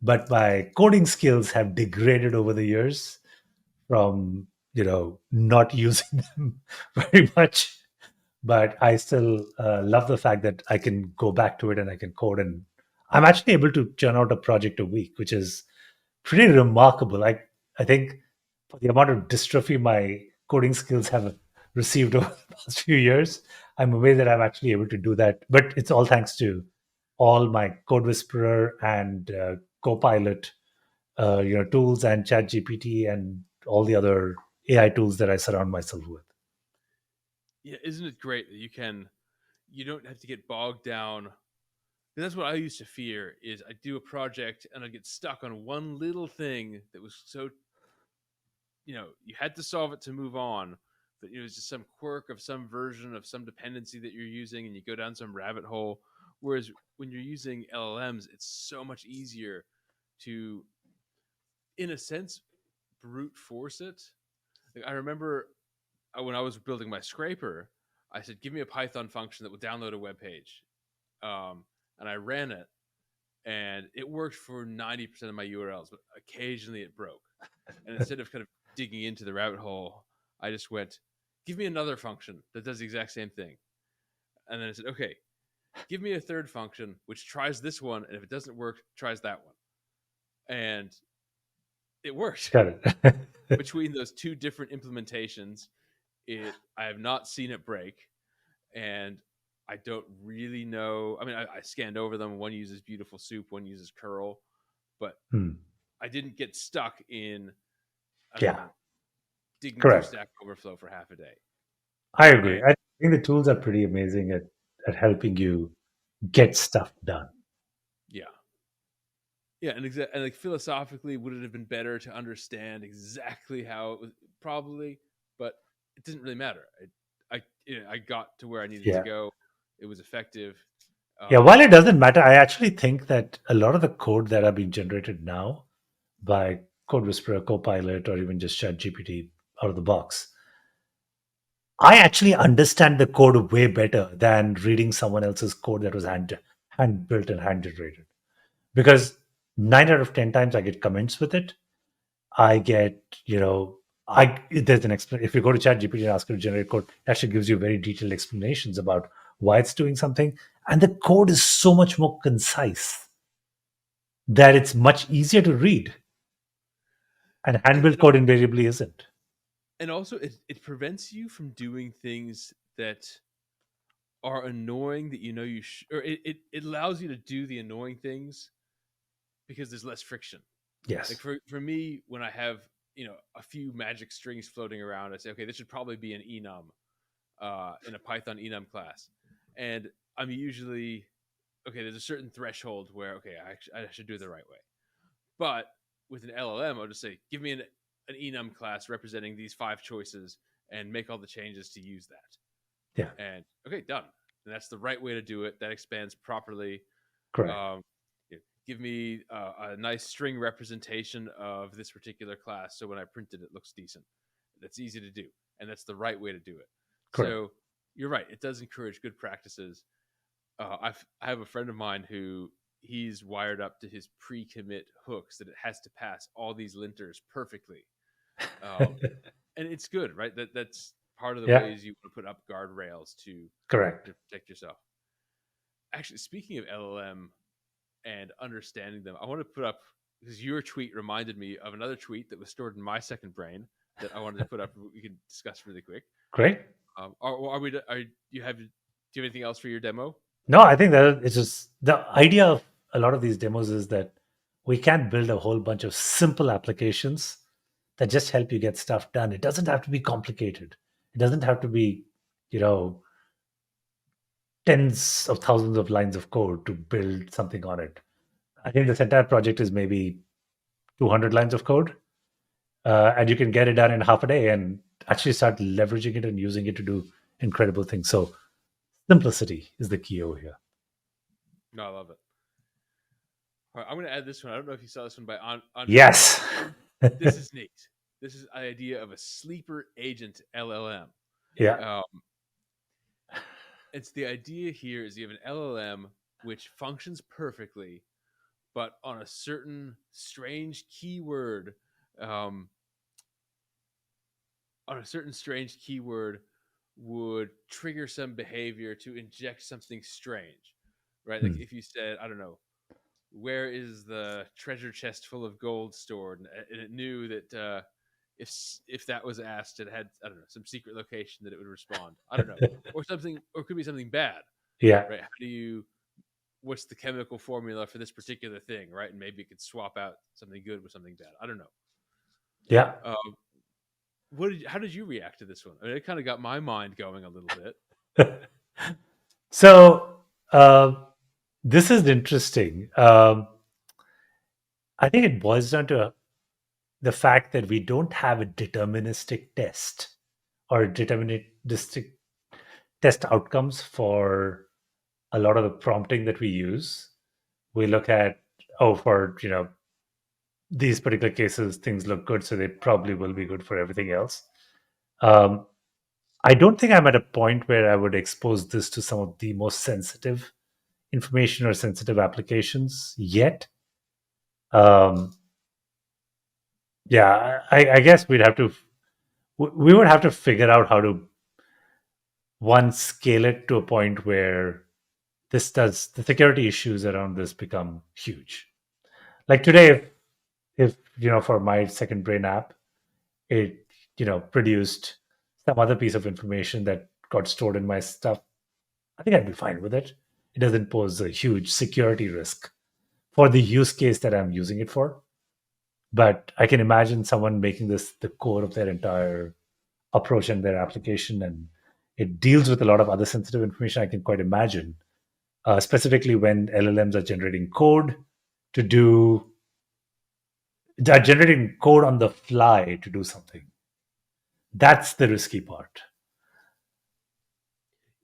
but my coding skills have degraded over the years from not using them very much. But I still love the fact that I can go back to it and I can code, and I'm actually able to churn out a project a week, which is pretty remarkable. I think for the amount of dystrophy my coding skills have received over the past few years, I'm amazed that I'm actually able to do that. But it's all thanks to all my Code Whisperer and Copilot, tools, and ChatGPT, and all the other AI tools that I surround myself with. Yeah, isn't it great that you don't have to get bogged down? That's what I used to fear is I'd do a project and I'd get stuck on one little thing that was so, you had to solve it to move on, but it was just some quirk of some version of some dependency that you're using and you go down some rabbit hole. Whereas when you're using LLMs, it's so much easier to, in a sense, brute force it. Like I remember when I was building my scraper, I said, give me a Python function that will download a web page. And I ran it, and it worked for 90% of my URLs, but occasionally it broke. And instead of kind of digging into the rabbit hole, I just went, give me another function that does the exact same thing. And then I said, okay, give me a third function which tries this one, and if it doesn't work, tries that one. And it worked. Got it. Between those two different implementations, I have not seen it break, and I don't really know. I mean, I scanned over them. One uses Beautiful Soup, one uses Curl, but I didn't get stuck in digging through Stack Overflow for half a day. I agree. I think the tools are pretty amazing at helping you get stuff done. Yeah. Yeah, and like philosophically, would it have been better to understand exactly how it was? Probably, but it didn't really matter. I got to where I needed to go. It was effective. While it doesn't matter, I actually think that a lot of the code that are being generated now by Code Whisperer, Copilot, or even just ChatGPT out of the box, I actually understand the code way better than reading someone else's code that was hand built and hand generated. Because 9 out of 10 times I get comments with it. I get, there's an explanation. If you go to ChatGPT and ask it to generate code, it actually gives you very detailed explanations about why it's doing something. And the code is so much more concise that it's much easier to read. And hand-built code invariably isn't. And also, it prevents you from doing things that are annoying that or it allows you to do the annoying things because there's less friction. Yes. Like for me, when I have a few magic strings floating around, I say, okay, this should probably be an enum in a Python enum class, and I'm usually there's a certain threshold where I should do it the right way. But with an LLM, I'll just say, give me an enum class representing these 5 choices and make all the changes to use that. Yeah. And done. And that's the right way to do it. That expands properly. Correct. Give me a nice string representation of this particular class, so when I print it, it looks decent. That's easy to do, and that's the right way to do it. Correct. So you're right. It does encourage good practices. I have a friend of mine who he's wired up to his pre-commit hooks that it has to pass all these linters perfectly. And it's good, right? That's part of the ways you want to put up guardrails to protect yourself. Actually, speaking of LLM and understanding them, I want to put up, because your tweet reminded me of another tweet that was stored in my second brain that I wanted to put up. We can discuss really quick. Great. Do you have anything else for your demo? No, I think that it's just the idea of a lot of these demos is that we can build a whole bunch of simple applications that just help you get stuff done. It doesn't have to be complicated. It doesn't have to be, tens of thousands of lines of code to build something on it. I think this entire project is maybe 200 lines of code, and you can get it done in half a day and actually start leveraging it and using it to do incredible things. So simplicity is the key over here. No, I love it. All right, I'm going to add this one. I don't know if you saw this one by Andrej. Yes. This is neat. This is an idea of a sleeper agent LLM. Yeah. It's the idea here is you have an LLM which functions perfectly, but on a certain strange keyword, would trigger some behavior to inject something strange, right? Like if you said, I don't know, where is the treasure chest full of gold stored? And it knew that if that was asked, it had, I don't know, some secret location that it would respond. I don't know, or something, or it could be something bad. Yeah. Right. What's the chemical formula for this particular thing? Right. And maybe it could swap out something good with something bad. I don't know. Yeah. How did you react to this one? I mean, it kind of got my mind going a little bit. So this is interesting. I think it boils down to the fact that we don't have a deterministic test or deterministic test outcomes for a lot of the prompting that we use. We look at, for these particular cases, things look good, so they probably will be good for everything else. I don't think I'm at a point where I would expose this to some of the most sensitive information or sensitive applications yet. I guess we would have to figure out how to scale it to a point where the security issues around this become huge. Like today, if for my second brain app, it produced some other piece of information that got stored in my stuff, I think I'd be fine with it. It doesn't pose a huge security risk for the use case that I'm using it for. But I can imagine someone making this the core of their entire approach and their application, and it deals with a lot of other sensitive information. I can quite imagine, specifically when LLMs are generating code generating code on the fly to do something. That's the risky part.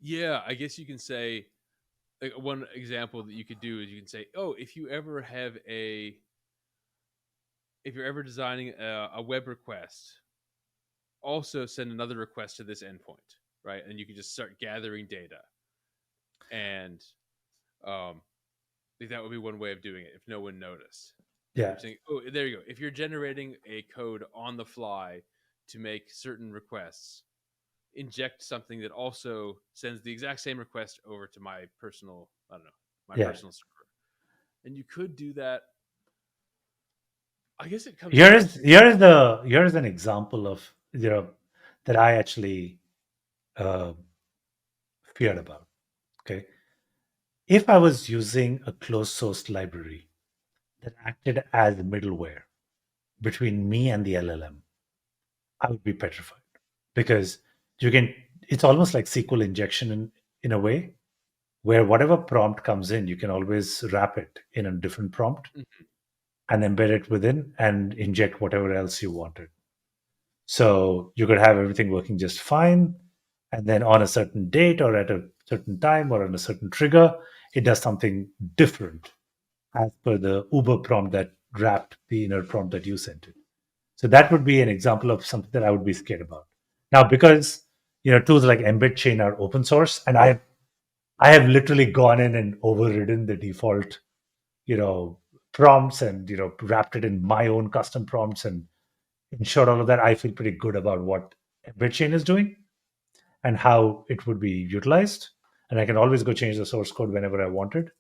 Yeah, I guess you can say, like, one example that you could do is you can say, if you're ever designing a web request, also send another request to this endpoint, right? And you can just start gathering data. And that would be one way of doing it if no one noticed. Yeah. Saying, there you go. If you're generating a code on the fly to make certain requests, inject something that also sends the exact same request over to my personal, personal server. And you could do that. I guess it comes. Here is an example of that I actually feared about. Okay, if I was using a closed source library that acted as middleware between me and the LLM, I would be petrified, because it's almost like SQL injection in a way, where whatever prompt comes in, you can always wrap it in a different prompt and embed it within and inject whatever else you wanted. So you could have everything working just fine, and then on a certain date or at a certain time or on a certain trigger, it does something different as per the Uber prompt that wrapped the inner prompt that you sent it. So that would be an example of something that I would be scared about. Now, because tools like EmbedChain are open source, and I have literally gone in and overridden the default prompts and, wrapped it in my own custom prompts and ensured all of that, I feel pretty good about what EmbedChain is doing and how it would be utilized. And I can always go change the source code whenever I wanted.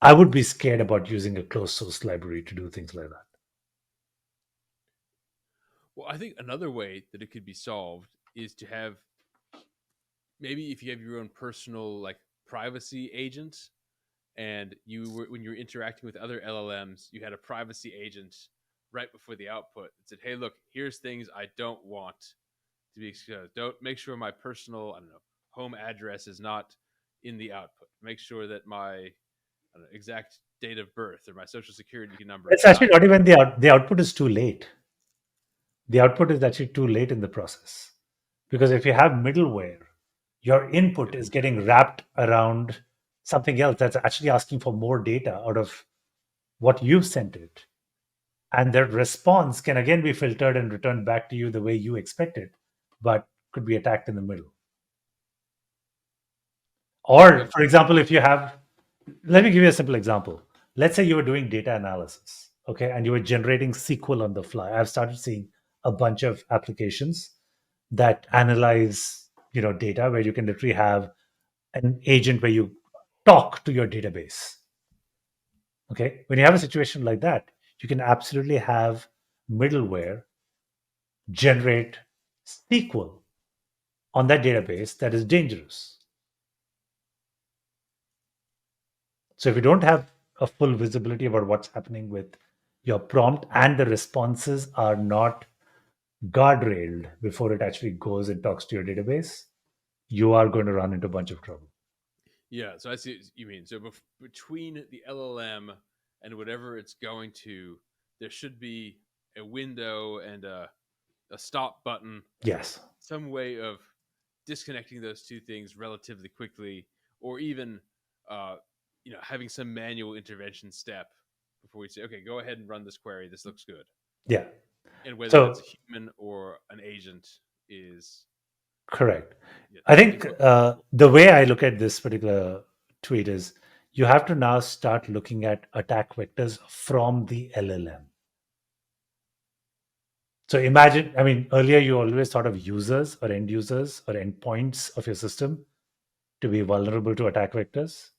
I would be scared about using a closed source library to do things like that. Well, I think another way that it could be solved is to have, maybe if you have your own personal like privacy agent, and when you were interacting with other LLMs, you had a privacy agent right before the output that said, "Hey, look, here's things I don't want to be exposed. Don't make sure my personal, home address is not in the output. Make sure that my exact date of birth or my social security number." It's actually not even the output is too late. The output is actually too late in the process, because if you have middleware, your input is getting wrapped around something else that's actually asking for more data out of what you've sent it. And the response can again be filtered and returned back to you the way you expect it, but could be attacked in the middle. Or, for example, if you have, let me give you a simple example. Let's say you were doing data analysis, okay, and you were generating SQL on the fly. I've started seeing a bunch of applications that analyze, data, where you can literally have an agent where you talk to your database. Okay, when you have a situation like that, you can absolutely have middleware generate SQL on that database that is dangerous. So if you don't have a full visibility about what's happening with your prompt and the responses are not guardrailed before it actually goes and talks to your database, you are going to run into a bunch of trouble. Yeah, so I see what you mean. So between the LLM and whatever it's going to, there should be a window and a stop button. Yes. Some way of disconnecting those two things relatively quickly, or even having some manual intervention step before we say, okay, go ahead and run this query. This looks good. Yeah. And whether it's a human or an agent is correct. I think the way I look at this particular tweet is you have to now start looking at attack vectors from the LLM. So imagine, earlier you always thought of users or end users or endpoints of your system to be vulnerable to attack vectors.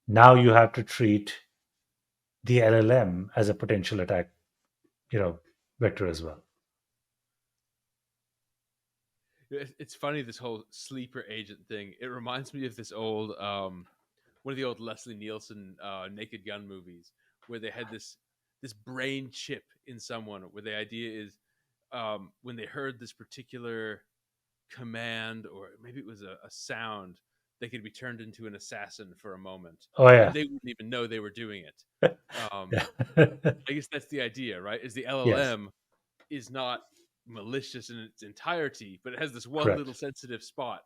Now you have to treat the LLM as a potential attack, vector as well. It's funny, this whole sleeper agent thing. It reminds me of this old, one of the old Leslie Nielsen Naked Gun movies, where they had this brain chip in someone, where the idea is when they heard this particular command, or maybe it was a sound, they could be turned into an assassin for a moment. Oh yeah, and they wouldn't even know they were doing it. I guess that's the idea, right? Is the LLM is not malicious in its entirety, but it has this one little sensitive spot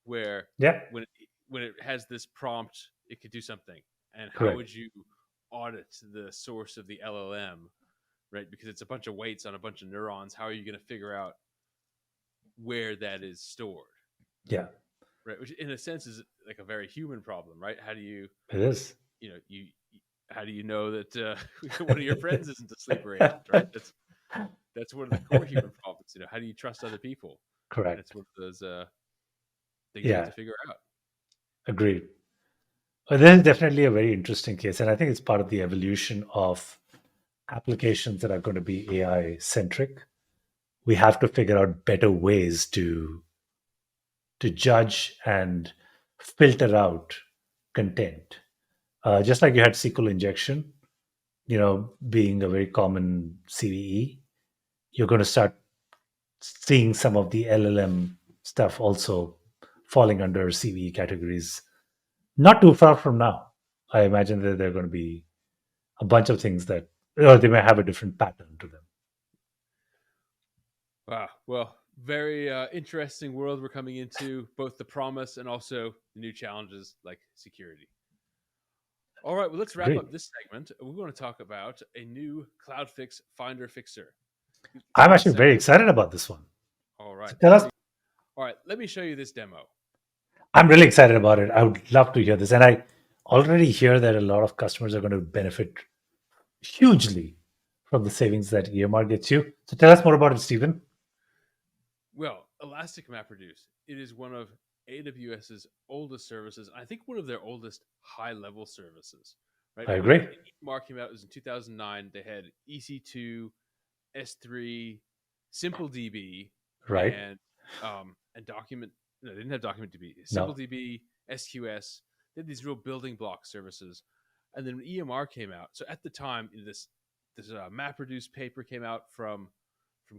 where when it has this prompt, it could do something. And how would you audit the source of the LLM, right? Because it's a bunch of weights on a bunch of neurons. How are you going to figure out where that is stored? Yeah. Right. Which in a sense is like a very human problem, right? How do you? It is. How do you know that one of your friends isn't a sleeper agent, right? That's one of the core human problems. How do you trust other people? Correct. That's one of those things you have to figure out. Agreed. Well, this is definitely a very interesting case, and I think it's part of the evolution of applications that are going to be AI centric. We have to figure out better ways to judge and filter out content. Just like you had SQL injection, being a very common CVE, you're going to start seeing some of the LLM stuff also falling under CVE categories. Not too far from now, I imagine that there are going to be a bunch of things that, or they may have a different pattern to them. Wow. Well, very interesting world we're coming into, both the promise and also the new challenges like security. All right, well, let's wrap up this segment. We want to talk about a new CloudFix Finder Fixer. I'm actually very excited about this one. All right. So tell us. All right, let me show you this demo. I'm really excited about it. I would love to hear this. And I already hear that a lot of customers are going to benefit hugely from the savings that EMR gets you. So tell us more about it, Stephen. Well, Elastic MapReduce, it is one of AWS's oldest services. I think one of their oldest high-level services. Right? I agree. When EMR came out, it was in 2009. They had EC2, S3, SimpleDB, right, and document. No, they didn't have DocumentDB. No. SimpleDB, SQS. They had these real building block services. And then when EMR came out, so at the time, this MapReduce paper came out from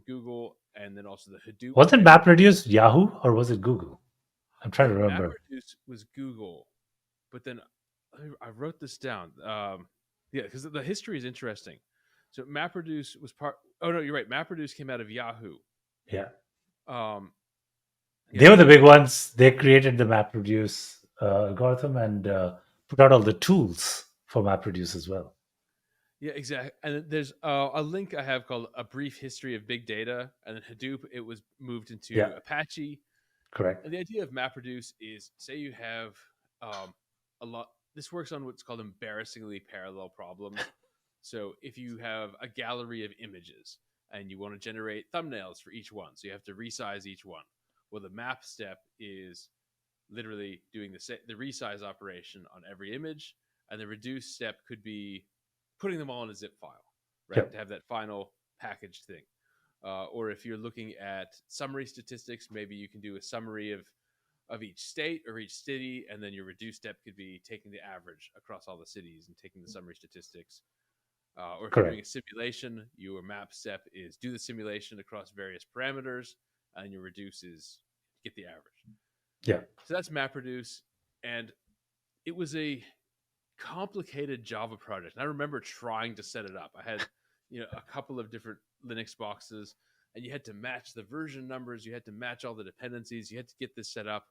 Google, and then also the Hadoop. Wasn't MapReduce Yahoo or was it Google? I'm trying to remember. MapReduce was Google, but then I wrote this down. Yeah, because the history is interesting. So MapReduce was part. Oh no, you're right. MapReduce came out of Yahoo. Yeah. Yeah. They were the big ones. They created the MapReduce algorithm and put out all the tools for MapReduce as well. Yeah, exactly. And there's a link I have called A Brief History of Big Data. And then Hadoop, it was moved into Apache. Correct. And the idea of MapReduce is, say you have a lot. This works on what's called embarrassingly parallel problems. So if you have a gallery of images and you want to generate thumbnails for each one, so you have to resize each one. Well, the map step is literally doing the resize operation on every image, and the reduce step could be putting them all in a zip file, right? To have that final packaged thing. Or if you're looking at summary statistics, maybe you can do a summary of each state or each city, and then your reduce step could be taking the average across all the cities and taking the summary statistics. Or if you're doing a simulation, your map step is do the simulation across various parameters, and your reduce is get the average. Yeah. So that's MapReduce, and it was a complicated Java project. And I remember trying to set it up. I had, a couple of different Linux boxes, and you had to match the version numbers. You had to match all the dependencies. You had to get this set up.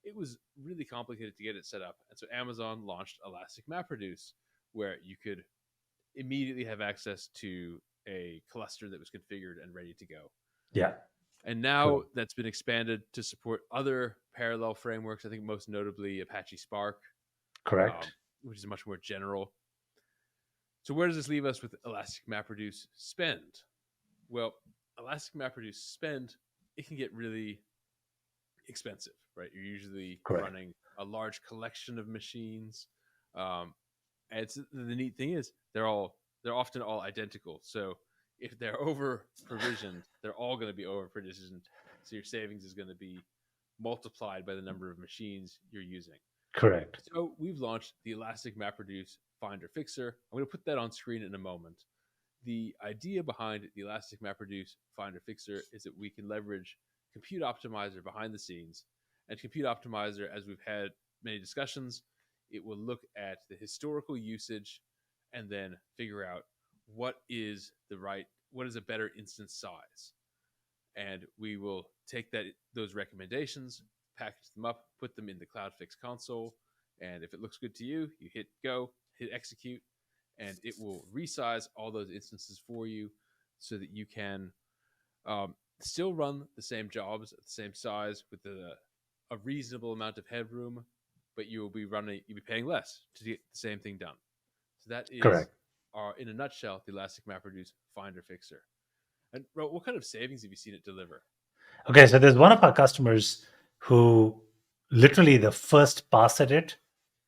It was really complicated to get it set up. And so Amazon launched Elastic MapReduce, where you could immediately have access to a cluster that was configured and ready to go. Yeah. And now that's been expanded to support other parallel frameworks. I think most notably Apache Spark. Correct. Which is much more general. So where does this leave us with Elastic MapReduce spend? Well, Elastic MapReduce spend, it can get really expensive, right? You're usually running a large collection of machines. And the neat thing is they're often all identical. So if they're over provisioned, they're all going to be over provisioned. So your savings is going to be multiplied by the number of machines you're using. Correct. So we've launched the Elastic MapReduce Finder Fixer. I'm going to put that on screen in a moment. The idea behind the Elastic MapReduce Finder Fixer is that we can leverage Compute Optimizer behind the scenes. And Compute Optimizer, as we've had many discussions, it will look at the historical usage and then figure out what is a better instance size. And we will take those recommendations, package them up, put them in the CloudFix console, and if it looks good to you, you hit go, hit execute, and it will resize all those instances for you so that you can still run the same jobs at the same size with a reasonable amount of headroom, but you'll be paying less to get the same thing done. So that is correct. In a nutshell, the Elastic MapReduce Finder Fixer. And what kind of savings have you seen it deliver? Okay, so there's one of our customers who literally the first pass at it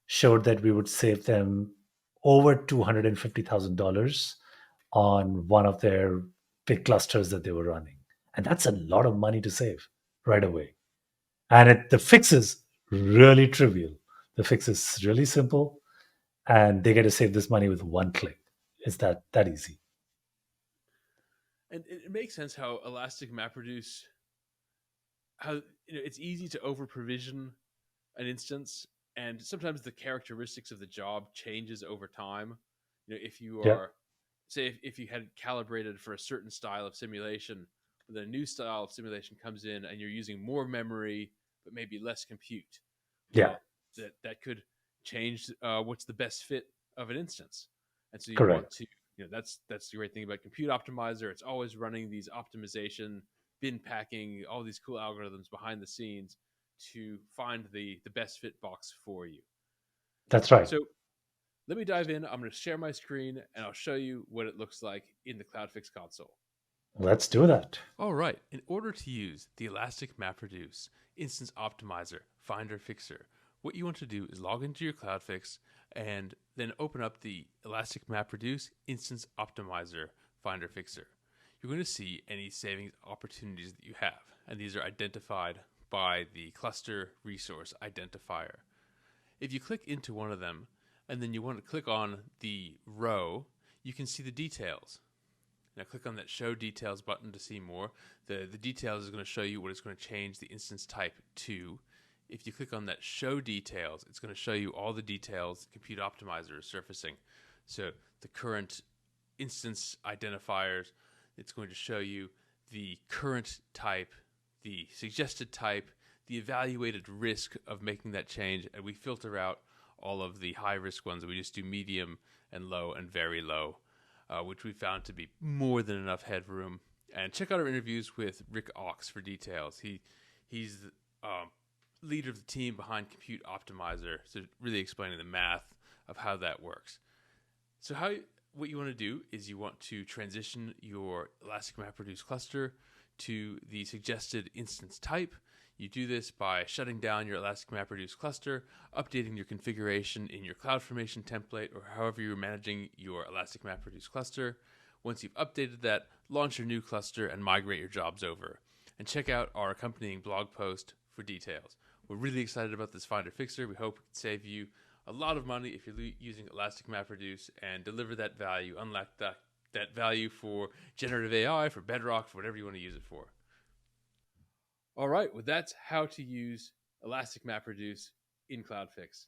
showed that we would save them over $250,000 on one of their big clusters that they were running. And that's a lot of money to save right away. And the fix is really trivial. The fix is really simple, and they get to save this money with one click. It's that easy. And it makes sense how Elastic MapReduce, it's easy to over provision an instance, and sometimes the characteristics of the job changes over time. If you are, say, if you had calibrated for a certain style of simulation, then a new style of simulation comes in, and you're using more memory but maybe less compute. Well, that could change what's the best fit of an instance, and so you want to. That's the great thing about Compute Optimizer. It's always running these optimization, bin packing, all these cool algorithms behind the scenes to find the best fit box for you. That's right. So let me dive in. I'm going to share my screen and I'll show you what it looks like in the CloudFix console. Let's do that. All right. In order to use the Elastic MapReduce Instance Optimizer Finder Fixer, what you want to do is log into your CloudFix and then open up the Elastic MapReduce Instance Optimizer Finder Fixer. You're going to see any savings opportunities that you have, and these are identified by the cluster resource identifier. If you click into one of them, and then you want to click on the row, you can see the details. Now click on that Show Details button to see more. The details is going to show you what it's going to change the instance type to. If you click on that Show Details, it's going to show you all the details the Compute Optimizer is surfacing. So the current instance identifiers, it's going to show you the current type, the suggested type, the evaluated risk of making that change, and we filter out all of the high-risk ones. We just do medium and low and very low, which we found to be more than enough headroom. And check out our interviews with Rick Ox for details. He's the leader of the team behind Compute Optimizer, so really explaining the math of how that works. So what you want to do is you want to transition your Elastic MapReduce cluster to the suggested instance type. You do this by shutting down your Elastic MapReduce cluster, updating your configuration in your CloudFormation template, or however you're managing your Elastic MapReduce cluster. Once you've updated that, launch your new cluster and migrate your jobs over. And check out our accompanying blog post for details. We're really excited about this Finder Fixer. We hope it can save you a lot of money if you're using Elastic MapReduce and deliver that value, unlock that value for generative AI, for Bedrock, for whatever you want to use it for. All right, well, that's how to use Elastic MapReduce in CloudFix.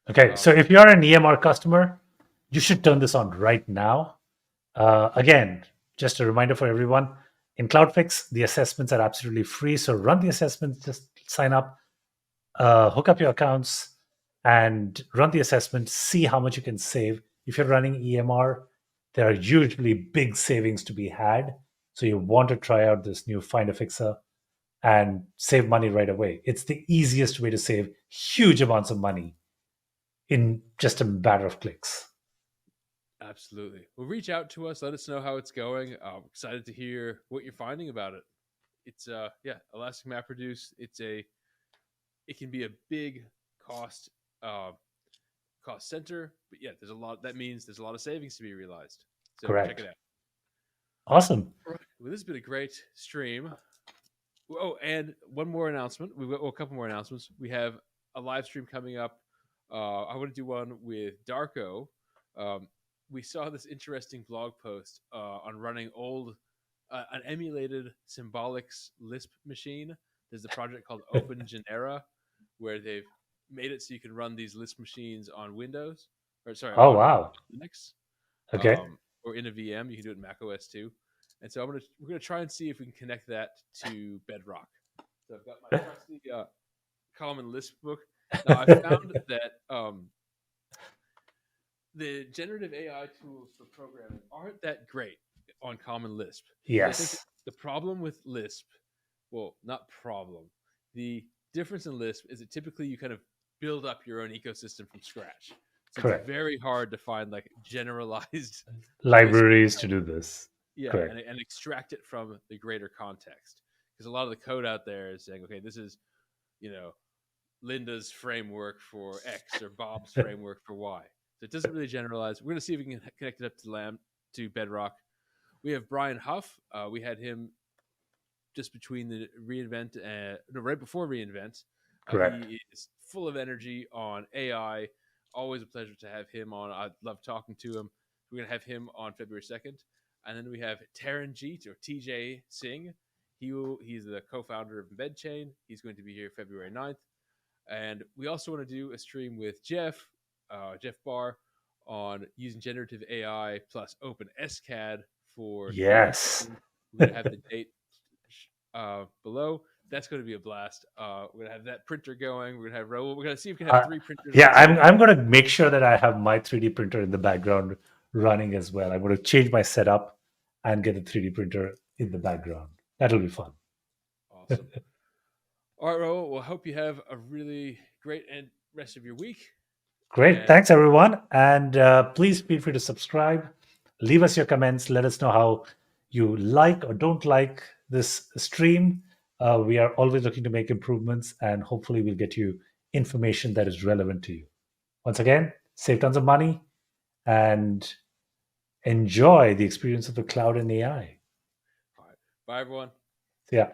Okay, so if you're an EMR customer, you should turn this on right now. Again, just a reminder for everyone, in CloudFix, the assessments are absolutely free. So run the assessments, just sign up, hook up your accounts, and run the assessment, see how much you can save. If you're running EMR, there are usually big savings to be had. So you want to try out this new Finder Fixer and save money right away. It's the easiest way to save huge amounts of money in just a matter of clicks. Absolutely. Well, reach out to us. Let us know how it's going. I'm excited to hear what you're finding about it. It's Elastic MapReduce. It can be a big cost center, but yeah, that means there's a lot of savings to be realized. So Correct. Check it out. Awesome. All right. Well, this has been a great stream. Oh, and one more announcement. We've got a couple more announcements. We have a live stream coming up. I want to do one with Darko. We saw this interesting blog post on running an emulated Symbolics Lisp machine. There's a project called OpenGenera, where they've made it so you can run these Lisp machines on Windows. Wow. Linux. Okay. Or in a VM. You can do it in Mac OS too. And so we're gonna try and see if we can connect that to Bedrock. So I've got my trusty Common Lisp book. Now I found that the generative AI tools for programming aren't that great on Common Lisp. Yes. I think the problem with Lisp, well, not problem. The difference in Lisp is that typically you kind of build up your own ecosystem from scratch. So Correct. It's very hard to find like generalized libraries to do this. Yeah, and extract it from the greater context. Because a lot of the code out there is saying, okay, this is, Linda's framework for X or Bob's framework for Y. So it doesn't really generalize. We're going to see if we can connect it up to Bedrock. We have Brian Huff. We had him just between the right before reInvent. Correct. He is full of energy on AI. Always a pleasure to have him on. I love talking to him. We're going to have him on February 2nd. And then we have Taranjeet or TJ Singh. He's the co-founder of EmbedChain. He's going to be here February 9th. And we also want to do a stream with Jeff Barr, on using generative AI plus OpenSCAD for... Yes. We're going to have the date below. That's going to be a blast. We're going to have that printer going. We're going to have Rahul. We're going to see if we can have 3 printers. Yeah, I'm going to make sure that I have my 3D printer in the background running as well. I'm going to change my setup and get a 3D printer in the background. That'll be fun. Awesome. All right, Rahul. Well, I hope you have a really great rest of your week. Great. Thanks, everyone. And please feel free to subscribe. Leave us your comments. Let us know how you like or don't like this stream. We are always looking to make improvements, and hopefully we'll get you information that is relevant to you. Once again, save tons of money and enjoy the experience of the cloud and AI. Bye, everyone. Yeah.